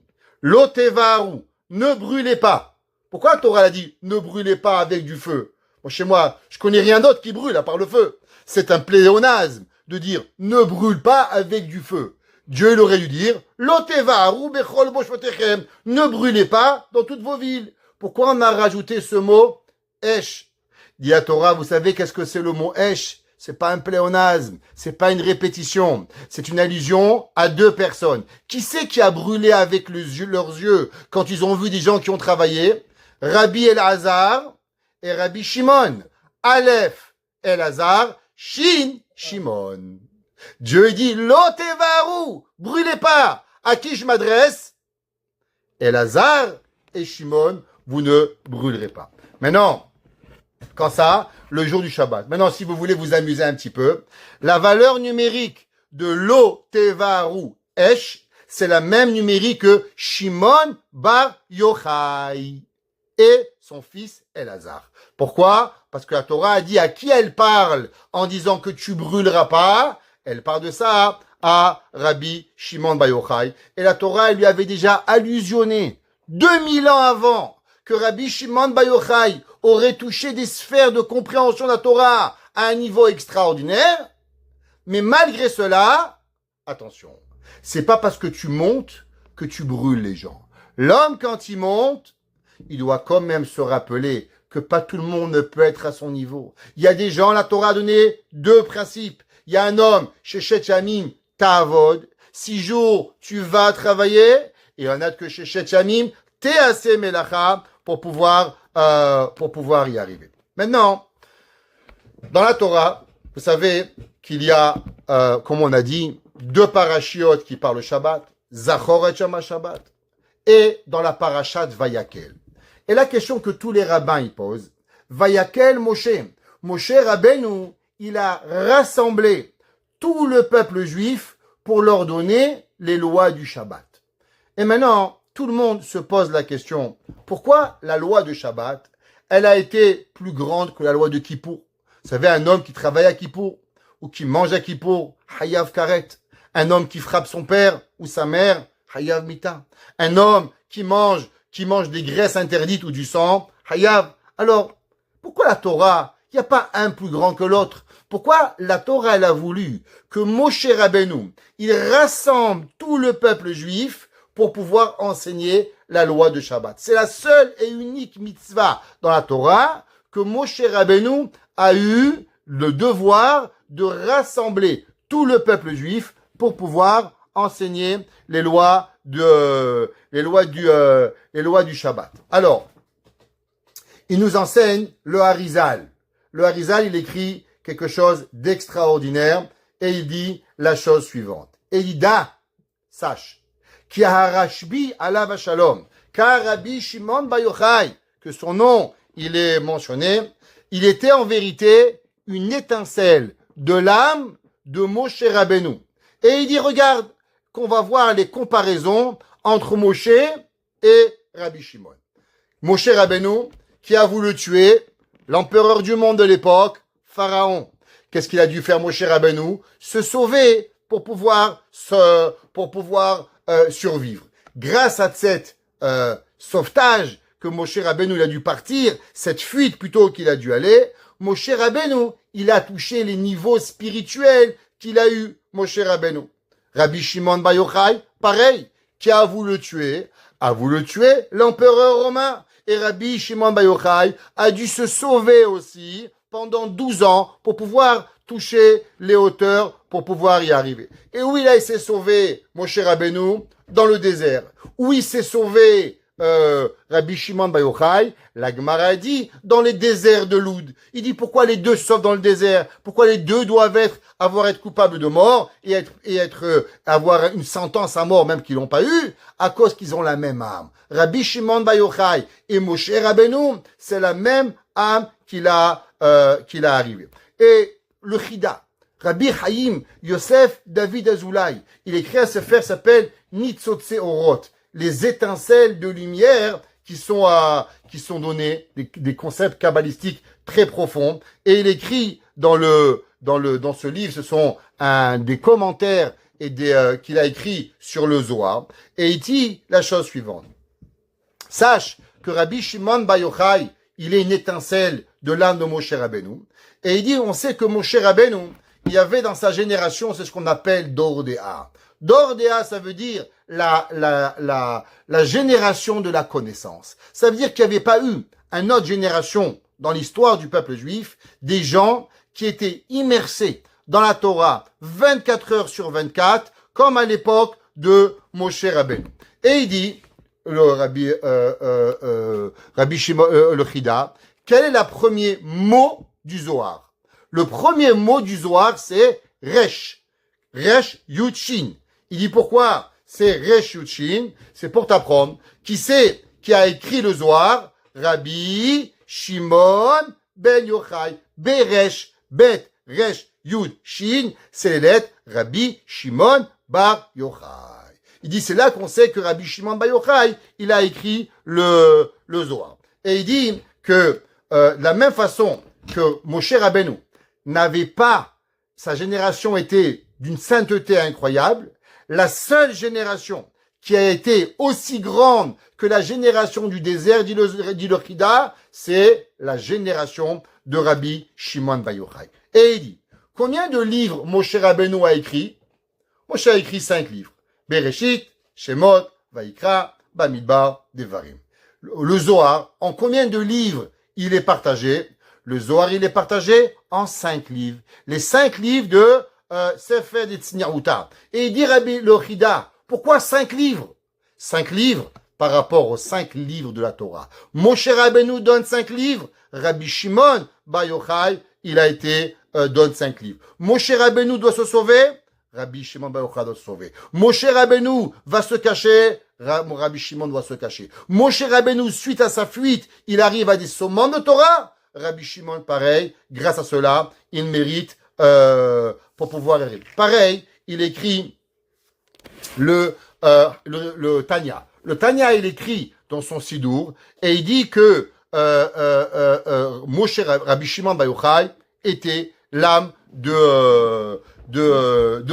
Lotevaru. Ne brûlez pas. Pourquoi la Torah a dit ne brûlez pas avec du feu? Bon, chez moi, je connais rien d'autre qui brûle à part le feu. C'est un pléonasme de dire ne brûle pas avec du feu. Dieu, il aurait dû dire Lotevaru bechol moshvotechem. Ne brûlez pas dans toutes vos villes. Pourquoi on a rajouté ce mot esh? Dit la Torah, vous savez qu'est-ce que c'est le mot esh? C'est pas un pléonasme, c'est pas une répétition, c'est une allusion à 2 personnes. Qui c'est qui a brûlé avec leurs yeux quand ils ont vu des gens qui ont travaillé? Rabbi Elazar et Rabbi Shimon. Aleph, Elazar, Shin, Shimon. Dieu dit, Lotevaru, brûlez pas. À qui je m'adresse? Elazar et Shimon, vous ne brûlerez pas. Maintenant, quand ça, le jour du Shabbat. Maintenant, si vous voulez vous amuser un petit peu, la valeur numérique de Lotevaru Esh, c'est la même numérique que Shimon Bar Yochai et son fils Elazar. Pourquoi? Parce que la Torah a dit à qui elle parle en disant que tu brûleras pas. Elle parle de ça à Rabbi Shimon Bar Yochai. Et la Torah, elle lui avait déjà allusionné 2000 ans avant que Rabbi Shimon Bar Yochai aurait touché des sphères de compréhension de la Torah à un niveau extraordinaire. Mais malgré cela, attention, c'est pas parce que tu montes que tu brûles les gens. L'homme, quand il monte, il doit quand même se rappeler que pas tout le monde ne peut être à son niveau. Il y a des gens, la Torah a donné 2 principes. Il y a un homme, Shechet Yamim, Ta'avod, 6 jours, tu vas travailler, et il y en a que Shechet Yamim, Te'aseh Melacha, pour pouvoir y arriver. Maintenant, dans la Torah, vous savez qu'il y a, comme on a dit, 2 parachiotes qui parlent le Shabbat, Zachor et Shama Shabbat, et dans la parachat Vayakel. Et la question que tous les rabbins y posent, Vayakel Moshe. Moshe Rabbeinu, il a rassemblé tout le peuple juif pour leur donner les lois du Shabbat. Et maintenant, tout le monde se pose la question, pourquoi la loi de Shabbat, elle a été plus grande que la loi de Kippour? Vous savez, un homme qui travaille à Kippour, ou qui mange à Kippour, Hayav Karet. Un homme qui frappe son père ou sa mère, Hayav Mita. Un homme qui mange des graisses interdites ou du sang, Hayav. Alors, pourquoi la Torah, il n'y a pas un plus grand que l'autre? Pourquoi la Torah, elle a voulu que Moshe Rabbeinu, il rassemble tout le peuple juif pour pouvoir enseigner la loi de Shabbat? C'est la seule et unique mitzvah dans la Torah que Moshe Rabbeinu a eu le devoir de rassembler tout le peuple juif pour pouvoir enseigner les lois du Shabbat. Alors, il nous enseigne le Harizal. Le Harizal, il écrit quelque chose d'extraordinaire et il dit la chose suivante. Elida, sache, qui a Rashbi alav shalom, car Rabbi Shimon Bar Yochai, que son nom, il est mentionné, il était en vérité une étincelle de l'âme de Moshe Rabbeinu. Et il dit, regarde, qu'on va voir les comparaisons entre Moshe et Rabbi Shimon. Moshe Rabbeinu, qui a voulu tuer l'empereur du monde de l'époque, Pharaon. Qu'est-ce qu'il a dû faire Moshe Rabbeinu? Se sauver pour pouvoir survivre. Grâce à cet sauvetage que Moshe Rabbeinu il a dû partir, cette fuite plutôt qu'il a dû aller, Moshe Rabbeinu, il a touché les niveaux spirituels qu'il a eu, Moshe Rabbeinu. Rabbi Shimon Bar Yochai, pareil, qui a voulu tuer l'empereur romain. Et Rabbi Shimon Bar Yochai a dû se sauver aussi pendant 12 ans pour pouvoir toucher les hauteurs, pour pouvoir y arriver. Et où il s'est sauvé, Moshe Rabbeinu? Dans le désert. Où il s'est sauvé, Rabbi Shimon Bar Yochai, la Gemara dit dans les déserts de Loud. Il dit pourquoi les deux sauvent dans le désert? Pourquoi les deux doivent être coupables de mort et avoir une sentence à mort même qu'ils l'ont pas eu? À cause qu'ils ont la même âme. Rabbi Shimon Bar Yochai et Moshe Rabbeinu, c'est la même âme qu'il a arrivé. Et le Chida, Rabbi Chaim Yosef David Azoulay, il écrit un sefer s'appelle Nitzotse Orot, les étincelles de lumière qui sont donnés, des concepts kabbalistiques très profonds. Et il écrit dans ce livre, ce sont des commentaires qu'il a écrit sur le Zohar. Et il dit la chose suivante. Sache que Rabbi Shimon Bar Yochai, il est une étincelle de l'âme de Moshe Rabbeinu. Et il dit, on sait que Moshe Rabbeinu, il y avait dans sa génération, c'est ce qu'on appelle Dordéa. Dordéa, ça veut dire la génération de la connaissance. Ça veut dire qu'il n'y avait pas eu une autre génération dans l'histoire du peuple juif, des gens qui étaient immersés dans la Torah 24 heures sur 24, comme à l'époque de Moshe Rabbeinu. Et il dit, le Rabbi Shimon, le Chida, quel est le premier mot du Zohar? Le premier mot du Zohar, c'est Resh. Resh Yud Shin. Il dit pourquoi c'est Resh Yud Shin? C'est pour t'apprendre. Qui a écrit le Zohar? Rabbi Shimon Ben Yochai. Beresh, Bet, Resh Yud Shin. C'est les lettres Rabbi Shimon Bar Yochai. Il dit, c'est là qu'on sait que Rabbi Shimon Bar Yochai, il a écrit le Zohar. Et il dit que, de la même façon que Moshe Rabbeinu n'avait pas, sa génération était d'une sainteté incroyable, la seule génération qui a été aussi grande que la génération du désert, dit le Chida, c'est la génération de Rabbi Shimon Bar Yochai. Et il dit, combien de livres Moshe Rabbeinu a écrit? Moshe a écrit 5 livres. Bereshit, Shemot, Vaikra, Bamidbar, Devarim. Le Zohar, en combien de livres il est partagé? Le Zohar, il est partagé en 5 livres. Les 5 livres de Sefer de Tzniauta. Et il dit Rabbi le Chida, pourquoi 5 livres? 5 livres par rapport aux 5 livres de la Torah. Moshe Rabbeinu donne 5 livres. Rabbi Shimon Bar Yochai, donne 5 livres. Moshe Rabbeinu doit se sauver. Rabbi Shimon Bar Yochai doit se sauver. Moshe Rabbeinu va se cacher. Rabbi Shimon doit se cacher. Moshe Rabbeinu, suite à sa fuite, il arrive à des sommets de Torah. Rabbi Shimon, pareil, grâce à cela, il mérite pour pouvoir arriver. Pareil, il écrit le Tanya. Le Tanya, il écrit dans son Sidour, et il dit que Rabbi Shimon Bar Yochai était l'âme de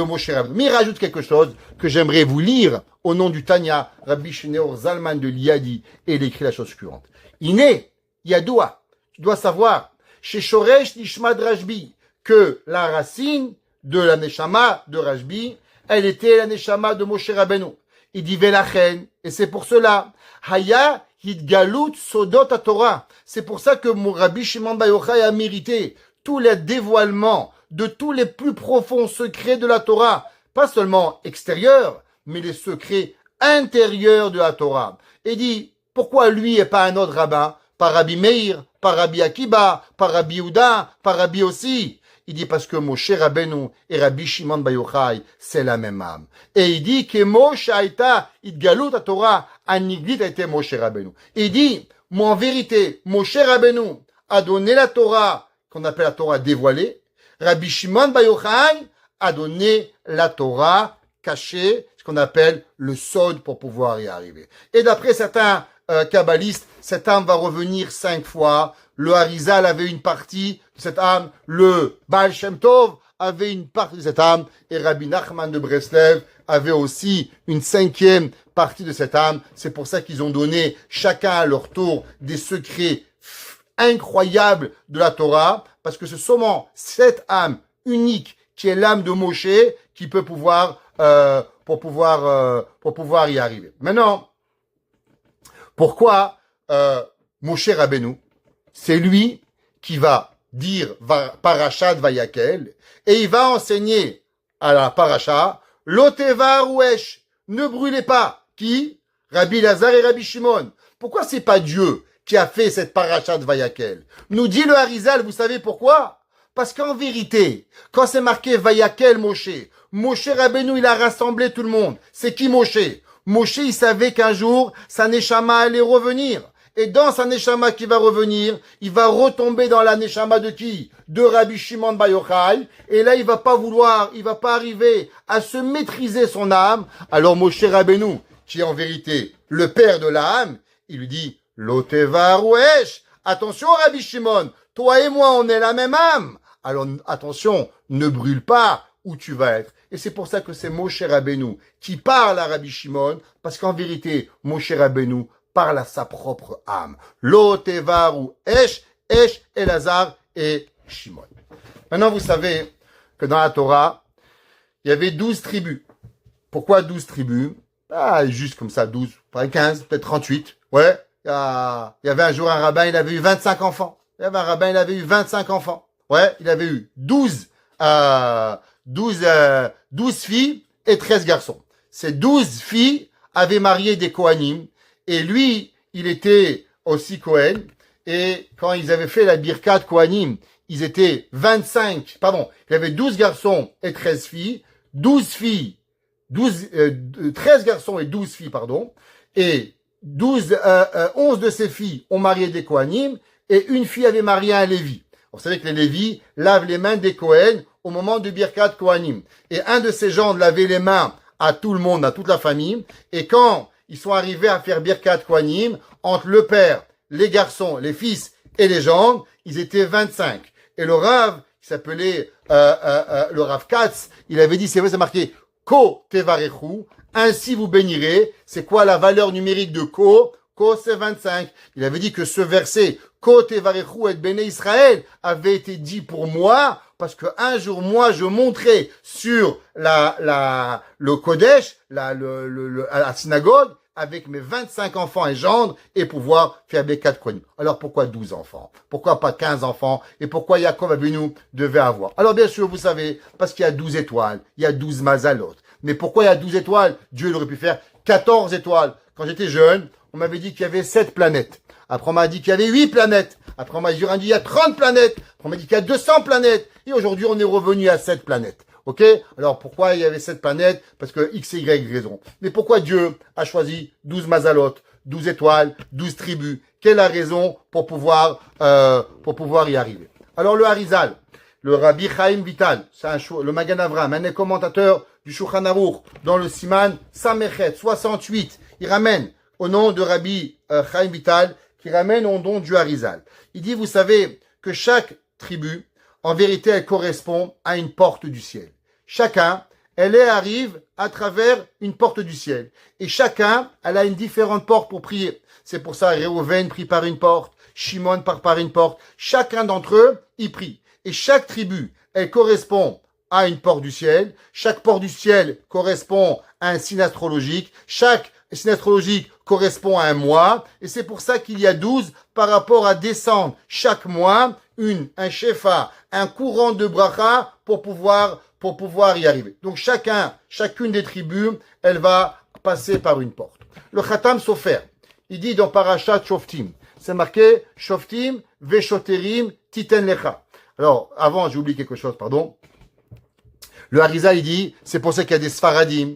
Moshe Rabbeinu. Mais il rajoute quelque chose que j'aimerais vous lire au nom du Tanya, Rabbi Shneor Zalman de Liadi, et il écrit la chose suivante. Iné, Yadoua, tu dois savoir, chez Shoresh Nishmad Rajbi, que la racine de la Neshama de Rajbi, elle était la Neshama de Moshe Rabbeinu. Il dit Velachen, et c'est pour cela, Haya Hidgalut Sodot Torah. C'est pour ça que mon Rabbi Shimon Bar Yochai a mérité tous les dévoilements de tous les plus profonds secrets de la Torah, pas seulement extérieurs, mais les secrets intérieurs de la Torah. Et dit, pourquoi lui et pas un autre rabbin? Par Rabbi Meir, par Rabbi Akiba, par Rabbi Yehuda, par Rabbi aussi. Il dit parce que Moshe Rabbeinu et Rabbi Shimon Bar Yochai, c'est la même âme. Et il dit que Moshe Aïta, Idgalut Torah, Aniglit a été Moshe Rabbeinu. Il dit, moi en vérité, Moshe Rabbeinu a donné la Torah, qu'on appelle la Torah dévoilée. Rabbi Shimon Bar Yochai a donné la Torah cachée, ce qu'on appelle le sod pour pouvoir y arriver. Et d'après certains kabbalistes, cette âme va revenir 5 fois. Le Harizal avait une partie de cette âme. Le Baal Shem Tov avait une partie de cette âme. Et Rabbi Nachman de Breslev avait aussi une 5e partie de cette âme. C'est pour ça qu'ils ont donné chacun à leur tour des secrets incroyables de la Torah. Parce que c'est seulement cette âme unique qui est l'âme de Moshe qui peut pouvoir pour pouvoir y arriver. Maintenant, pourquoi Moshe Rabbeinu, c'est lui qui va dire Parashat Vayakel, et il va enseigner à la Parasha, Loteva Rouesh, ne brûlez pas. Qui? Rabbi Lazar et Rabbi Shimon. Pourquoi c'est pas Dieu qui a fait cette paracha de Vayakel? Nous dit le Harizal, vous savez pourquoi? Parce qu'en vérité, quand c'est marqué Vayakel Moshe, Moshe Rabbeinu, il a rassemblé tout le monde. C'est qui Moshe? Moshe, il savait qu'un jour, sa neshama allait revenir. Et dans sa neshama qui va revenir, il va retomber dans la neshama de qui? De Rabbi Shimon Bar Yochai. Et là, il va pas arriver à se maîtriser son âme. Alors Moshe Rabbeinu, qui est en vérité le père de l'âme, il lui dit, Lotevar Wesh, attention Rabbi Shimon, toi et moi, on est la même âme. Alors attention, ne brûle pas où tu vas être. Et c'est pour ça que c'est Moshe Rabbeinu qui parle à Rabbi Shimon, parce qu'en vérité, Moshe Rabbeinu parle à sa propre âme. Lotevaru Esh, Elazar et Shimon. Maintenant, vous savez que dans la Torah, il y avait 12 tribus. Pourquoi 12 tribus? Juste comme ça, 12, pas 15, peut-être 38. Ouais, il y avait un jour un rabbin, il avait eu 25 enfants. Il y avait un rabbin, il avait eu 25 enfants. Ouais, il avait eu 12 filles et 13 garçons. Ces 12 filles avaient marié des Kohanim. Et lui, il était aussi Kohen. Et quand ils avaient fait la Birkat Kohanim, ils étaient 25, pardon, il y avait 12 garçons et 13 filles. 13 garçons et 12 filles, pardon. Et 11 de ces filles ont marié des Kohanim. Et une fille avait marié un Lévi. Vous savez que les Lévis lavent les mains des Kohen au moment du Birkat Kohanim. Et un de ces gens lavait les mains à tout le monde, à toute la famille. Et quand ils sont arrivés à faire Birkat Kohanim, entre le père, les garçons, les fils et les gendres, ils étaient 25. Et le Rav, qui s'appelait le Rav Katz, il avait dit, c'est vrai, c'est marqué Ko Tevarechu, ainsi vous bénirez. C'est quoi la valeur numérique de Ko? Ko, c'est 25. Il avait dit que ce verset, Ko Tevarechu et Béné Israël, avait été dit pour moi, parce que un jour, moi, je monterai sur le Kodesh, à la synagogue, avec mes 25 enfants et gendres, et pouvoir faire Birkat Kohanim. Alors pourquoi 12 enfants? Pourquoi pas 15 enfants? Et pourquoi Yaakov Avinu devait avoir? Alors bien sûr, vous savez, parce qu'il y a 12 étoiles, il y a 12 mazalot. Mais pourquoi il y a 12 étoiles? Dieu il aurait pu faire 14 étoiles. Quand j'étais jeune, on m'avait dit qu'il y avait 7 planètes. Après, on m'a dit qu'il y avait 8 planètes. Après, on m'a dit qu'il y a 30 planètes. Après, on m'a dit qu'il y a 200 planètes. Et aujourd'hui, on est revenu à 7 planètes. Ok? Alors, pourquoi il y avait 7 planètes? Parce que X et Y raison. Mais pourquoi Dieu a choisi 12 mazalot, 12 étoiles, 12 tribus? Quelle est la raison pour pouvoir y arriver? Alors, le Harizal, le Rabbi Chaim Vital, c'est le Magan Avram, un des commentateurs du Shulchan Aruch, dans le Siman Samechet 68, il ramène au nom de Rabbi Chaim Vital, qui ramène au nom du Harizal. Il dit, vous savez que chaque tribu, en vérité, elle correspond à une porte du ciel. Chacun, arrive à travers une porte du ciel. Et chacun, elle a une différente porte pour prier. C'est pour ça, Réhouven prie par une porte, Shimon par une porte. Chacun d'entre eux, il prie. Et chaque tribu, elle correspond à une porte du ciel. Chaque porte du ciel correspond à un signe astrologique. Chaque signe astrologique correspond à un mois. Et c'est pour ça qu'il y a 12 par rapport à descendre chaque mois un shefa, un courant de bracha pour pouvoir y arriver. Donc chacune des tribus, elle va passer par une porte. Le Khatam Sofer, il dit dans Parashat Shoftim, c'est marqué Shoftim Veshoterim Titen Lecha. Alors, avant, j'ai oublié quelque chose, pardon. Le Harizal, il dit, c'est pour ça qu'il y a des Sfaradim,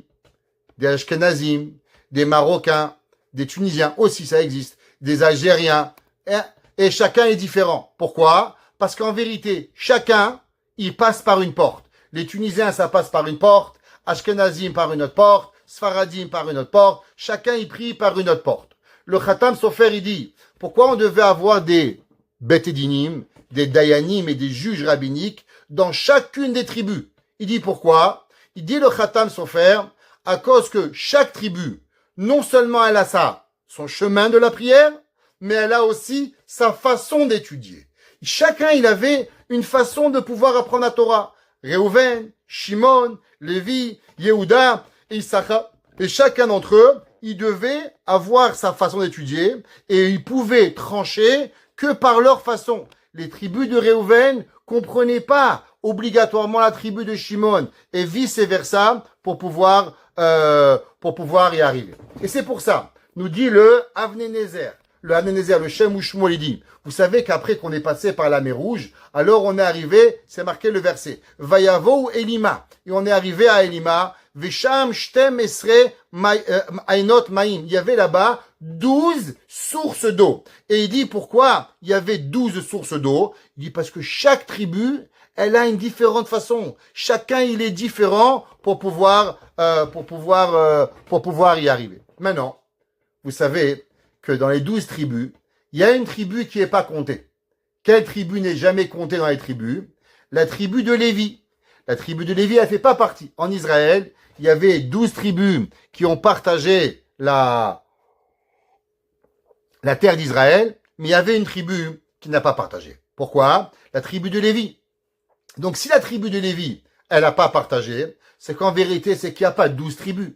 des Ashkenazim, des Marocains, des Tunisiens aussi, ça existe, des Algériens, et chacun est différent. Pourquoi? Parce qu'en vérité, chacun, il passe par une porte. Les Tunisiens, ça passe par une porte, Ashkenazim par une autre porte, Sfaradim par une autre porte, chacun y prie par une autre porte. Le Khatam Sofer, il dit, pourquoi on devait avoir des Beth-Edinim, des Dayanim et des juges rabbiniques dans chacune des tribus? Il dit pourquoi? Il dit le Khatam Sofer, à cause que chaque tribu, non seulement elle a son chemin de la prière, mais elle a aussi sa façon d'étudier. Chacun, il avait une façon de pouvoir apprendre la Torah. Réhouven, Shimon, Lévi, Yehuda et Issachar. Et chacun d'entre eux, il devait avoir sa façon d'étudier et ils pouvaient trancher que par leur façon. Les tribus de Réhouven comprenaient pas obligatoirement la tribu de Shimon et vice versa pour pouvoir y arriver. Et c'est pour ça, nous dit le Avnenezer. Le Avnenezer, le Shem ou Shmuel, il dit, vous savez qu'après qu'on est passé par la mer Rouge, alors on est arrivé, c'est marqué le verset, Vayavo Elima. Et on est arrivé à Elima, Vesham Shtem Esre Ainot Maim. Il y avait là-bas 12 sources d'eau. Et il dit pourquoi il y avait 12 sources d'eau. Il dit parce que chaque tribu, elle a une différente façon. Chacun, il est différent pour pouvoir y arriver. Maintenant, vous savez que dans les 12 tribus, il y a une tribu qui n'est pas comptée. Quelle tribu n'est jamais comptée dans les tribus? La tribu de Lévi. La tribu de Lévi, elle fait pas partie. En Israël, il y avait 12 tribus qui ont partagé la terre d'Israël, mais il y avait une tribu qui n'a pas partagé. Pourquoi? La tribu de Lévi. Donc si la tribu de Lévi, elle n'a pas partagé, c'est qu'en vérité, c'est qu'il n'y a pas 12 tribus.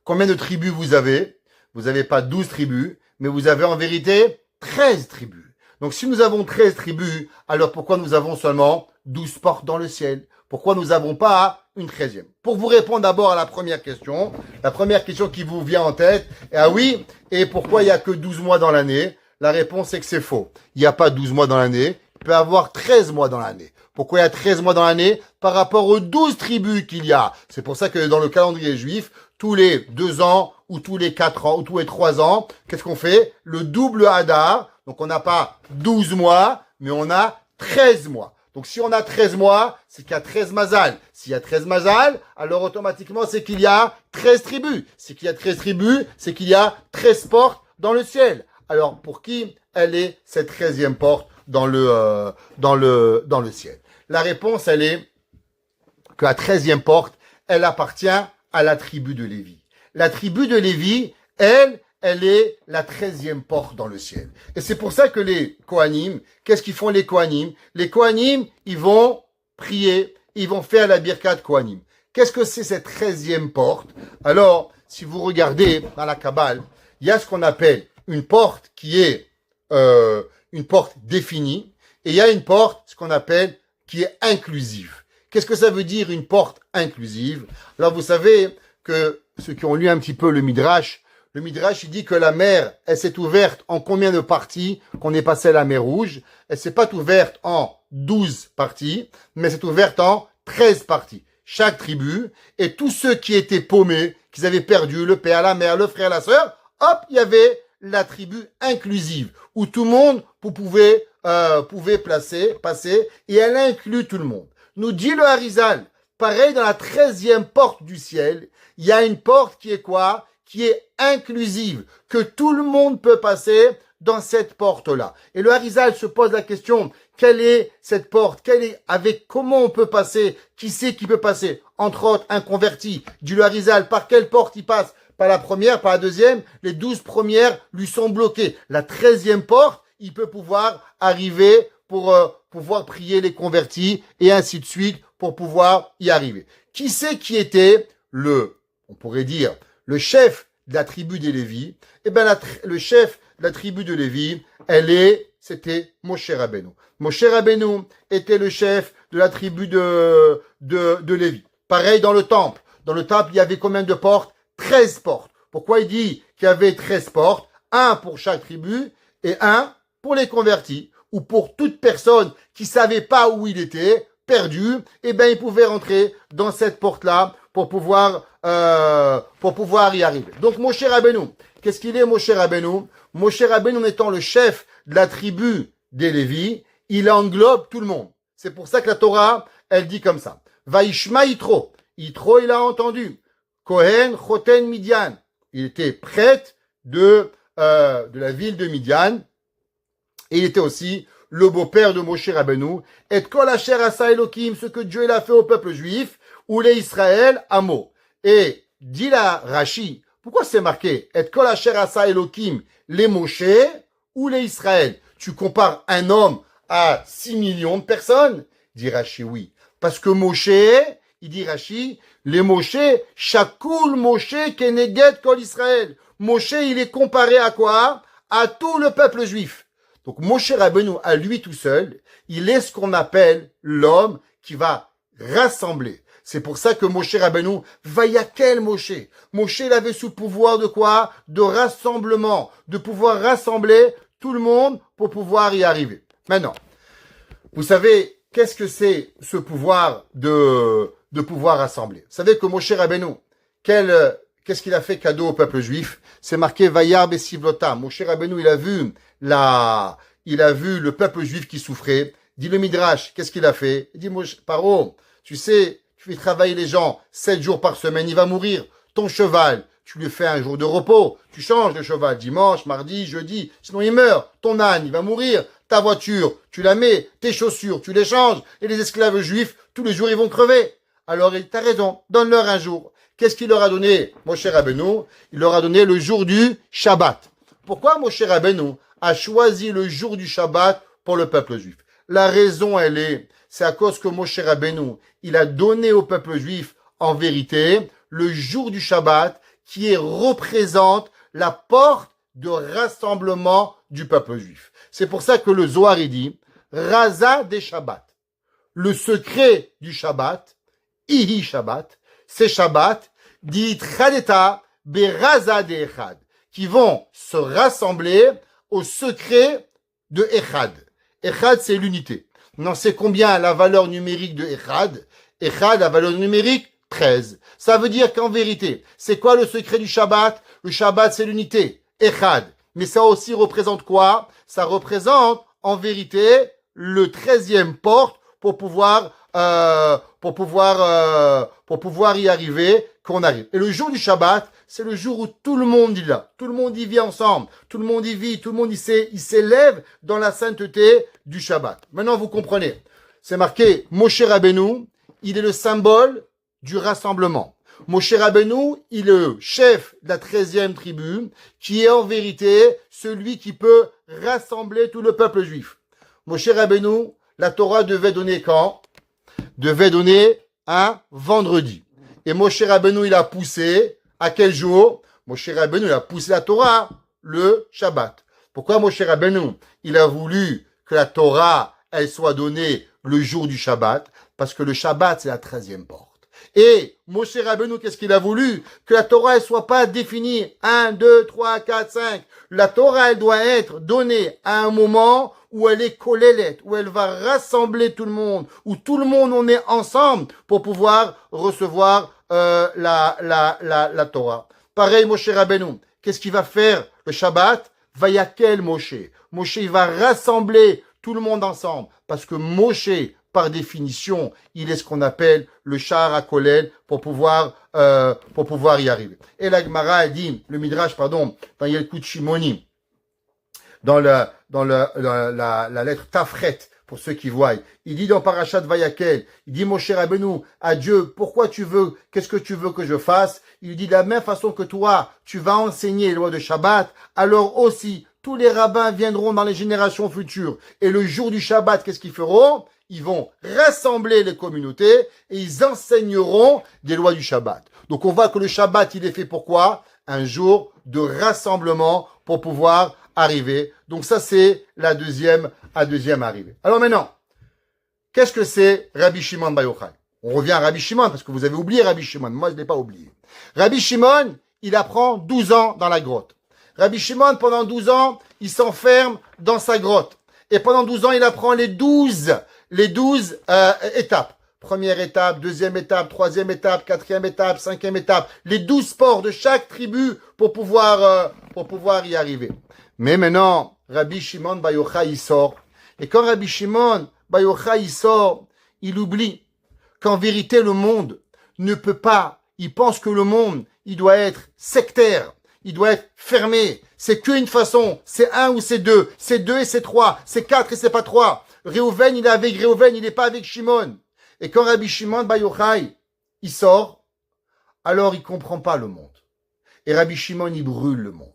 Combien de tribus vous avez? Vous n'avez pas 12 tribus, mais vous avez en vérité 13 tribus. Donc si nous avons 13 tribus, alors pourquoi nous avons seulement 12 portes dans le ciel? Pourquoi nous n'avons pas une 13e? Pour vous répondre d'abord à la première question qui vous vient en tête, ah oui, et pourquoi il n'y a que 12 mois dans l'année? La réponse est que c'est faux. Il n'y a pas 12 mois dans l'année, il peut y avoir 13 mois dans l'année. Pourquoi il y a 13 mois dans l'année? Par rapport aux 12 tribus qu'il y a. C'est pour ça que dans le calendrier juif, tous les 2 ans, ou tous les 4 ans, ou tous les 3 ans, qu'est-ce qu'on fait? Le double Hadar. Donc on n'a pas 12 mois, mais on a 13 mois. Donc si on a 13 mois, c'est qu'il y a 13 mazal. S'il y a 13 mazal, alors automatiquement c'est qu'il y a 13 tribus. C'est qu'il y a 13 tribus, c'est qu'il y a 13 portes dans le ciel. Alors pour qui elle est cette 13e porte dans le ciel? La réponse, elle est que la 13e porte, elle appartient à la tribu de Lévi. La tribu de Lévi, elle est la 13e porte dans le ciel. Et c'est pour ça que les Kohanim, qu'est-ce qu'ils font les Kohanim? Les Kohanim, ils vont prier, ils vont faire la Birkat Kohanim. Qu'est-ce que c'est cette 13e porte? Alors, si vous regardez dans la Kabbale, il y a ce qu'on appelle une porte qui est une porte définie, et il y a une porte, ce qu'on appelle, qui est inclusive. Qu'est-ce que ça veut dire une porte inclusive? Alors vous savez que ceux qui ont lu un petit peu le Midrash, il dit que la mer, elle s'est ouverte en combien de parties qu'on est passé à la mer Rouge? Elle s'est pas ouverte en 12 parties, mais s'est ouverte en 13 parties. Chaque tribu, et tous ceux qui étaient paumés, qu'ils avaient perdu, le père, la mère, le frère, la sœur, hop, il y avait la tribu inclusive, où tout le monde pouvait passer, et elle inclut tout le monde. Nous dit le Harizal, pareil dans la 13e porte du ciel, il y a une porte qui est quoi? Qui est inclusive, que tout le monde peut passer dans cette porte-là. Et le Harizal se pose la question, quelle est cette porte? Comment on peut passer? Qui c'est qui peut passer? Entre autres, un converti. Dit le Harizal, par quelle porte il passe? Par la première, par la deuxième? Les 12 premières lui sont bloquées. La 13e porte, il peut pouvoir arriver pour pouvoir prier les convertis et ainsi de suite pour pouvoir y arriver. Qui c'est qui était on pourrait dire, le chef de la tribu des Lévi? Eh ben, le chef de la tribu de Lévi, c'était Moshe Rabbeinu. Moshe Rabbeinu était le chef de la tribu de Lévi. Pareil dans le temple. Dans le temple, il y avait combien de portes? 13 portes. Pourquoi il dit qu'il y avait 13 portes? Un pour chaque tribu et un pour les convertis ou pour toute personne qui savait pas où il était, perdu, eh ben, il pouvait rentrer dans cette porte-là pour pouvoir y arriver. Donc, Moshe Rabbeinu, qu'est-ce qu'il est, Moshe Rabbeinu? Moshe Rabbeinu, étant le chef de la tribu des Lévi, il englobe tout le monde. C'est pour ça que la Torah, elle dit comme ça. Vaishma Yitro. Yitro, il a entendu. Kohen, Choten, Midian. Il était prêtre de la ville de Midian. Et il était aussi le beau-père de Moshe Rabbeinu. Et Kol Asher Asa Elohim, ce que Dieu l'a fait au peuple juif, ou les Israël, Amo. Et dit la Rashi, pourquoi c'est marqué Et Kol Asher Asa Elohim, les Moshe ou les Israël? Tu compares un homme à 6 millions de personnes? Dit Rashi, oui. Parce que Moshe, il dit Rashi, les Moshe, Shakul Moshe Keneged Kol Israël. Moshe, il est comparé à quoi? À tout le peuple juif. Donc Moshe Rabbeinu, à lui tout seul, il est ce qu'on appelle l'homme qui va rassembler. C'est pour ça que Moshe Rabbeinu, Vayakel Moshe. Moshe, il avait ce pouvoir de quoi? De rassemblement, de pouvoir rassembler tout le monde pour pouvoir y arriver. Maintenant, vous savez, qu'est-ce que c'est ce pouvoir de pouvoir rassembler? Vous savez que Moshe Rabbeinu, qu'est-ce qu'il a fait cadeau au peuple juif? C'est marqué Vayar Besivlota. Moshe Rabbeinu, il a vu le peuple juif qui souffrait. Dit le Midrash, qu'est-ce qu'il a fait? Il dit, Paro, tu sais, tu fais travailler les gens 7 jours par semaine, il va mourir. Ton cheval, tu lui fais un jour de repos, tu changes le cheval dimanche, mardi, jeudi, sinon il meurt. Ton âne, il va mourir. Ta voiture, tu la mets, tes chaussures, tu les changes. Et les esclaves juifs, tous les jours, ils vont crever. Alors, t'as raison, donne-leur un jour. Qu'est-ce qu'il leur a donné, Moshe Rabbeinu? Il leur a donné le jour du Shabbat. Pourquoi Moshe Rabbeinu a choisi le jour du Shabbat pour le peuple juif? La raison, c'est à cause que Moshe Rabbeinu, il a donné au peuple juif, en vérité, le jour du Shabbat qui représente la porte de rassemblement du peuple juif. C'est pour ça que le Zohar, il dit, Raza des Shabbat. Le secret du Shabbat, Ihi Shabbat, c'est Shabbat, dit Chadeta Beraza de Echad, qui vont se rassembler au secret de Echad. Echad, c'est l'unité. On sait combien la valeur numérique de Echad? Echad, la valeur numérique, 13. Ça veut dire qu'en vérité, c'est quoi le secret du Shabbat? Le Shabbat, c'est l'unité. Echad. Mais ça aussi représente quoi? Ça représente, en vérité, le 13e porte pour pouvoir y arriver, qu'on arrive. Et le jour du Shabbat, c'est le jour où tout le monde y là. Tout le monde y vit ensemble. Tout le monde y vit. Tout le monde il s'élève dans la sainteté du Shabbat. Maintenant, vous comprenez. C'est marqué, Moshe Rabbeinu, il est le symbole du rassemblement. Moshe Rabbeinu, il est le chef de la 13e tribu, qui est en vérité celui qui peut rassembler tout le peuple juif. Moshe Rabbeinu, la Torah devait donner quand? Devait donner un vendredi. Et Moshe Rabbeinu, il a poussé, à quel jour? Moshe Rabbeinu, il a poussé la Torah le Shabbat. Pourquoi Moshe Rabbeinu, il a voulu que la Torah, elle soit donnée le jour du Shabbat? Parce que le Shabbat, c'est la 13e porte. Et Moshe Rabbeinu, qu'est-ce qu'il a voulu? Que la Torah, elle soit pas définie 1, 2, 3, 4, 5. La Torah, elle doit être donnée à un moment où elle est collélette, où elle va rassembler tout le monde, où tout le monde on est ensemble pour pouvoir recevoir la Torah. Pareil, Moshe Rabbeinu, qu'est-ce qu'il va faire le Shabbat? Vayakel Moshe. Moshe, il va rassembler tout le monde ensemble, parce que Moshe, par définition, il est ce qu'on appelle le Sha'ar HaKolel pour pouvoir y arriver. Et la Gemara a dit, le Midrash, pardon, dans Yelkut Shimoni, dans la lettre Tafret, pour ceux qui voient, il dit dans Parashat Vayakel, il dit Moshe Rabbeinu, à Dieu, qu'est-ce que tu veux que je fasse? Il dit de la même façon que toi, tu vas enseigner les lois de Shabbat, alors aussi, tous les rabbins viendront dans les générations futures. Et le jour du Shabbat, qu'est-ce qu'ils feront? Ils vont rassembler les communautés et ils enseigneront des lois du Shabbat. Donc on voit que le Shabbat, il est fait pour quoi? Un jour de rassemblement pour pouvoir arriver. Donc ça, c'est la deuxième arrivée. Alors maintenant, qu'est-ce que c'est Rabbi Shimon Bar Yochai? On revient à Rabbi Shimon parce que vous avez oublié Rabbi Shimon. Moi, je ne l'ai pas oublié. Rabbi Shimon, il apprend 12 ans dans la grotte. Rabbi Shimon, pendant 12 ans, il s'enferme dans sa grotte. Et pendant 12 ans, il apprend les 12 étapes. Première étape, deuxième étape, troisième étape, quatrième étape, cinquième étape. Les 12 sports de chaque tribu pour pouvoir y arriver. Mais maintenant, Rabbi Shimon Bar Yochai, il sort. Et quand Rabbi Shimon Bar Yochai, il sort, il oublie qu'en vérité, le monde ne peut pas. Il pense que le monde, il doit être sectaire. Il doit être fermé. C'est qu'une façon. C'est un ou c'est deux. C'est deux et c'est trois. C'est quatre et c'est pas trois. Réhouven, il est avec Réhouven, il n'est pas avec Shimon. Et quand Rabbi Shimon Bar Yochai, il sort, alors il comprend pas le monde. Et Rabbi Shimon, il brûle le monde.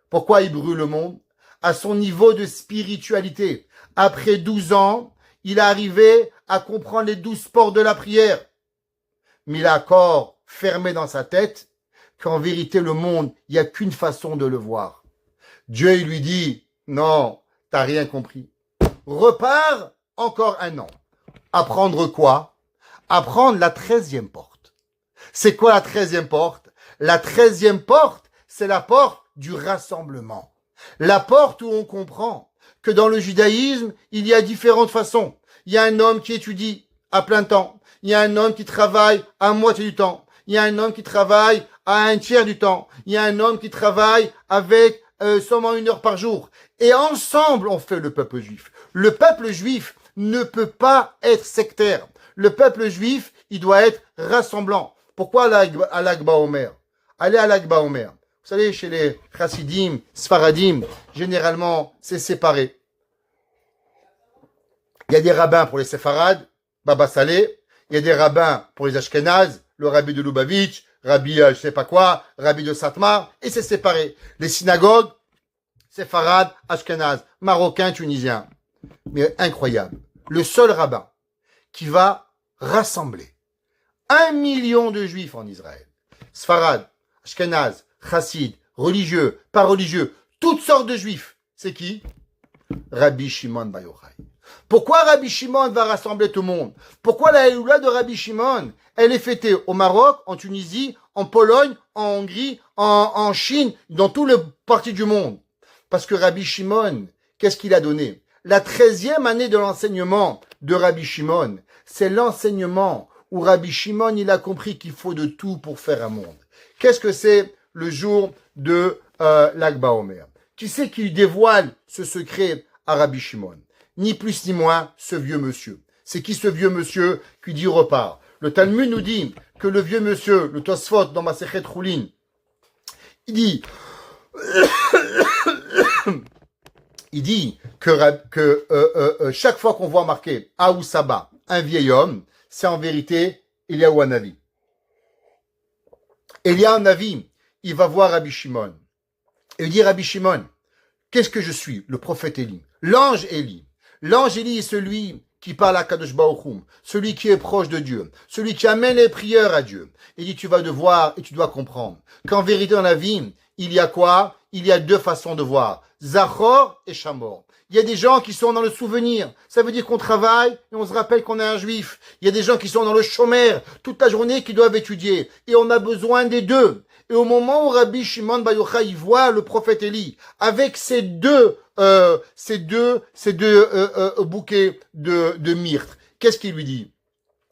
Pourquoi il brûle le monde? À son niveau de spiritualité. Après 12 ans, il est arrivé à comprendre les 12 sports de la prière. Mais il a encore fermé dans sa tête qu'en vérité, le monde, il n'y a qu'une façon de le voir. Dieu, il lui dit, non, t'as rien compris. Repars encore un an. Apprendre quoi? apprendre la 13e porte. C'est quoi la 13e porte? La 13e porte, c'est la porte du rassemblement. La porte où on comprend que dans le judaïsme, il y a différentes façons. Il y a un homme qui étudie à plein temps. Il y a un homme qui travaille à moitié du temps. Il y a un homme qui travaille à un tiers du temps. Il y a un homme qui travaille avec seulement 1 heure par jour. Et ensemble, on fait le peuple juif. Le peuple juif ne peut pas être sectaire. Le peuple juif, il doit être rassemblant. Pourquoi à l'Agba Omer? Allez à l'Agba Omer. Vous savez, chez les Chassidim, Sfaradim, généralement, c'est séparé. Il y a des rabbins pour les Séfarades, Baba Saleh. Il y a des rabbins pour les Ashkénazes, le rabbi de Lubavitch, rabbi je sais pas quoi, rabbi de Satmar, et c'est séparé. Les synagogues, Séfarades, Ashkénazes, Marocains, Tunisiens. Mais incroyable. Le seul rabbin qui va rassembler 1 million de juifs en Israël. Sfarad, Ashkenaz, Chassid, religieux, pas religieux, toutes sortes de juifs. C'est qui? Rabbi Shimon Bar Yochai. Pourquoi Rabbi Shimon va rassembler tout le monde? Pourquoi la Héloula de Rabbi Shimon, elle est fêtée au Maroc, en Tunisie, en Pologne, en Hongrie, en Chine, dans toutes les parties du monde? Parce que Rabbi Shimon, qu'est-ce qu'il a donné? La 13e année de l'enseignement de Rabbi Shimon, c'est l'enseignement où Rabbi Shimon, il a compris qu'il faut de tout pour faire un monde. Qu'est-ce que c'est le jour de l'Agba Omer? Qui c'est qui dévoile ce secret à Rabbi Shimon? Ni plus ni moins, ce vieux monsieur. C'est qui ce vieux monsieur qui dit repart? Le Talmud nous dit que le vieux monsieur, le Tosfot dans Masechet Choulin, il dit que chaque fois qu'on voit marqué Aou Saba, un vieil homme, c'est en vérité Eliyahu Hanavi. Eliyahu Hanavi, il va voir Rabbi Shimon. Et il dit Rabbi Shimon, qu'est-ce que je suis? Le prophète Élie, l'ange Élie. L'ange Élie est celui qui parle à Kadosh Baruch Hu, celui qui est proche de Dieu, celui qui amène les prières à Dieu. Il dit, tu vas devoir et tu dois comprendre qu'en vérité dans la vie, il y a quoi? Il y a 2 façons de voir. Zachor et Shamor. Il y a des gens qui sont dans le souvenir. Ça veut dire qu'on travaille et on se rappelle qu'on est un juif. Il y a des gens qui sont dans le shomer toute la journée qui doivent étudier. Et on a besoin des 2. Et au moment où Rabbi Shimon Bar Yochai voit le prophète Élie avec ces deux bouquets de myrte, qu'est-ce qu'il lui dit?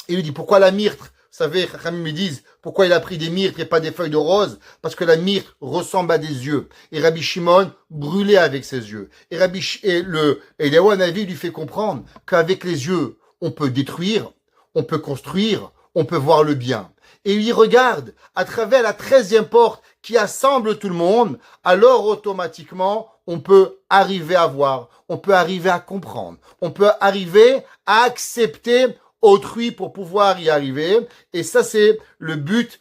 Il lui dit, pourquoi la myrte? Vous savez, Chachamim me disent, pourquoi il a pris des myrtes et pas des feuilles de rose? Parce que la myrte ressemble à des yeux. Et Rabbi Shimon brûlait avec ses yeux. Et Eliyahu Hanavi lui fait comprendre qu'avec les yeux, on peut détruire, on peut construire, on peut voir le bien. Et il regarde à travers la 13e porte qui assemble tout le monde, alors automatiquement, on peut arriver à voir, on peut arriver à comprendre, on peut arriver à accepter autrui pour pouvoir y arriver. Et ça, c'est le but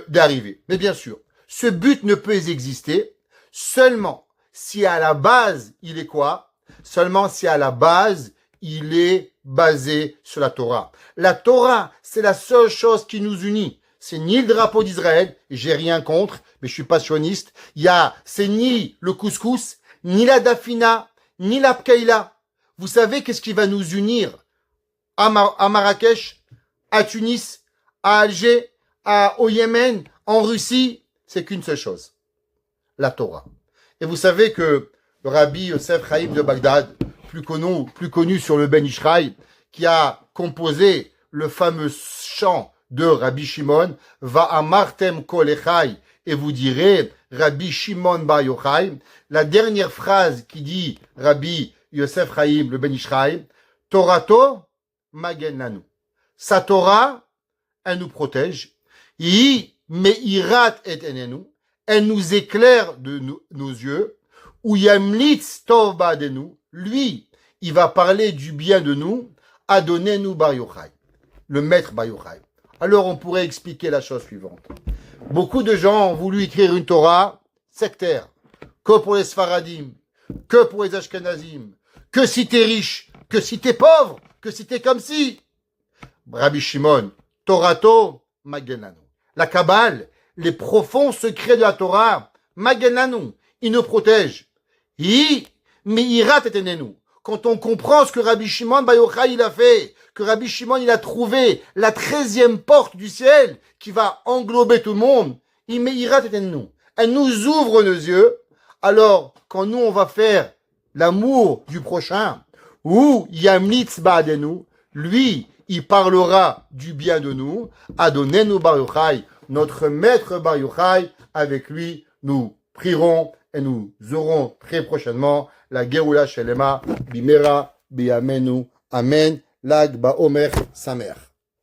d'arriver. Mais bien sûr, ce but ne peut exister seulement si à la base, il est quoi? Seulement si à la base, il est basé sur la Torah. La Torah, c'est la seule chose qui nous unit. C'est ni le drapeau d'Israël, j'ai rien contre, mais je suis pas sioniste. C'est ni le couscous, ni la dafina, ni la pkaïla. Vous savez qu'est-ce qui va nous unir à Marrakech, à Tunis, à Alger, au Yémen, en Russie? C'est qu'une seule chose, la Torah. Et vous savez que le rabbi Yosef Chaim de Bagdad, plus connu sur le Ben Ishraï, qui a composé le fameux chant de Rabbi Shimon, va amartem kol echai, et vous direz Rabbi Shimon Bar Yochai. La dernière phrase qui dit Rabbi Yosef Chaim, le Ben Ishraï, Torato magen lanu. Sa Torah, elle nous protège. Yi meirat et enenu, elle nous éclaire de nos yeux. Ou yamlitz tov ba'adenu, lui, il va parler du bien de nous. Adonenu Bar Yochai, le maître Bar Yochai. Alors on pourrait expliquer la chose suivante. Beaucoup de gens ont voulu écrire une Torah sectaire, que pour les Sfaradim, que pour les Ashkenazim, que si t'es riche, que si t'es pauvre, que si t'es comme si. Rabbi Shimon, Torato, magen lanu. La Kabbale, les profonds secrets de la Torah, magen lanu, ils nous protègent. Meirat et enenu. quand on comprend ce que Rabbi Shimon Bar Yochai il a fait, que Rabbi Shimon il a trouvé la 13e porte du ciel qui va englober tout le monde, elle nous ouvre nos yeux. Alors, quand nous on va faire l'amour du prochain, ou Yamlitz Ba'adenu, lui, il parlera du bien de nous, Adonenu Bar Yochai, notre maître Bar Yochai, avec lui, nous prierons et nous aurons très prochainement la Geoula Shelema, Bimera, Biyamenu, Amen, Lag Ba'omer Samer.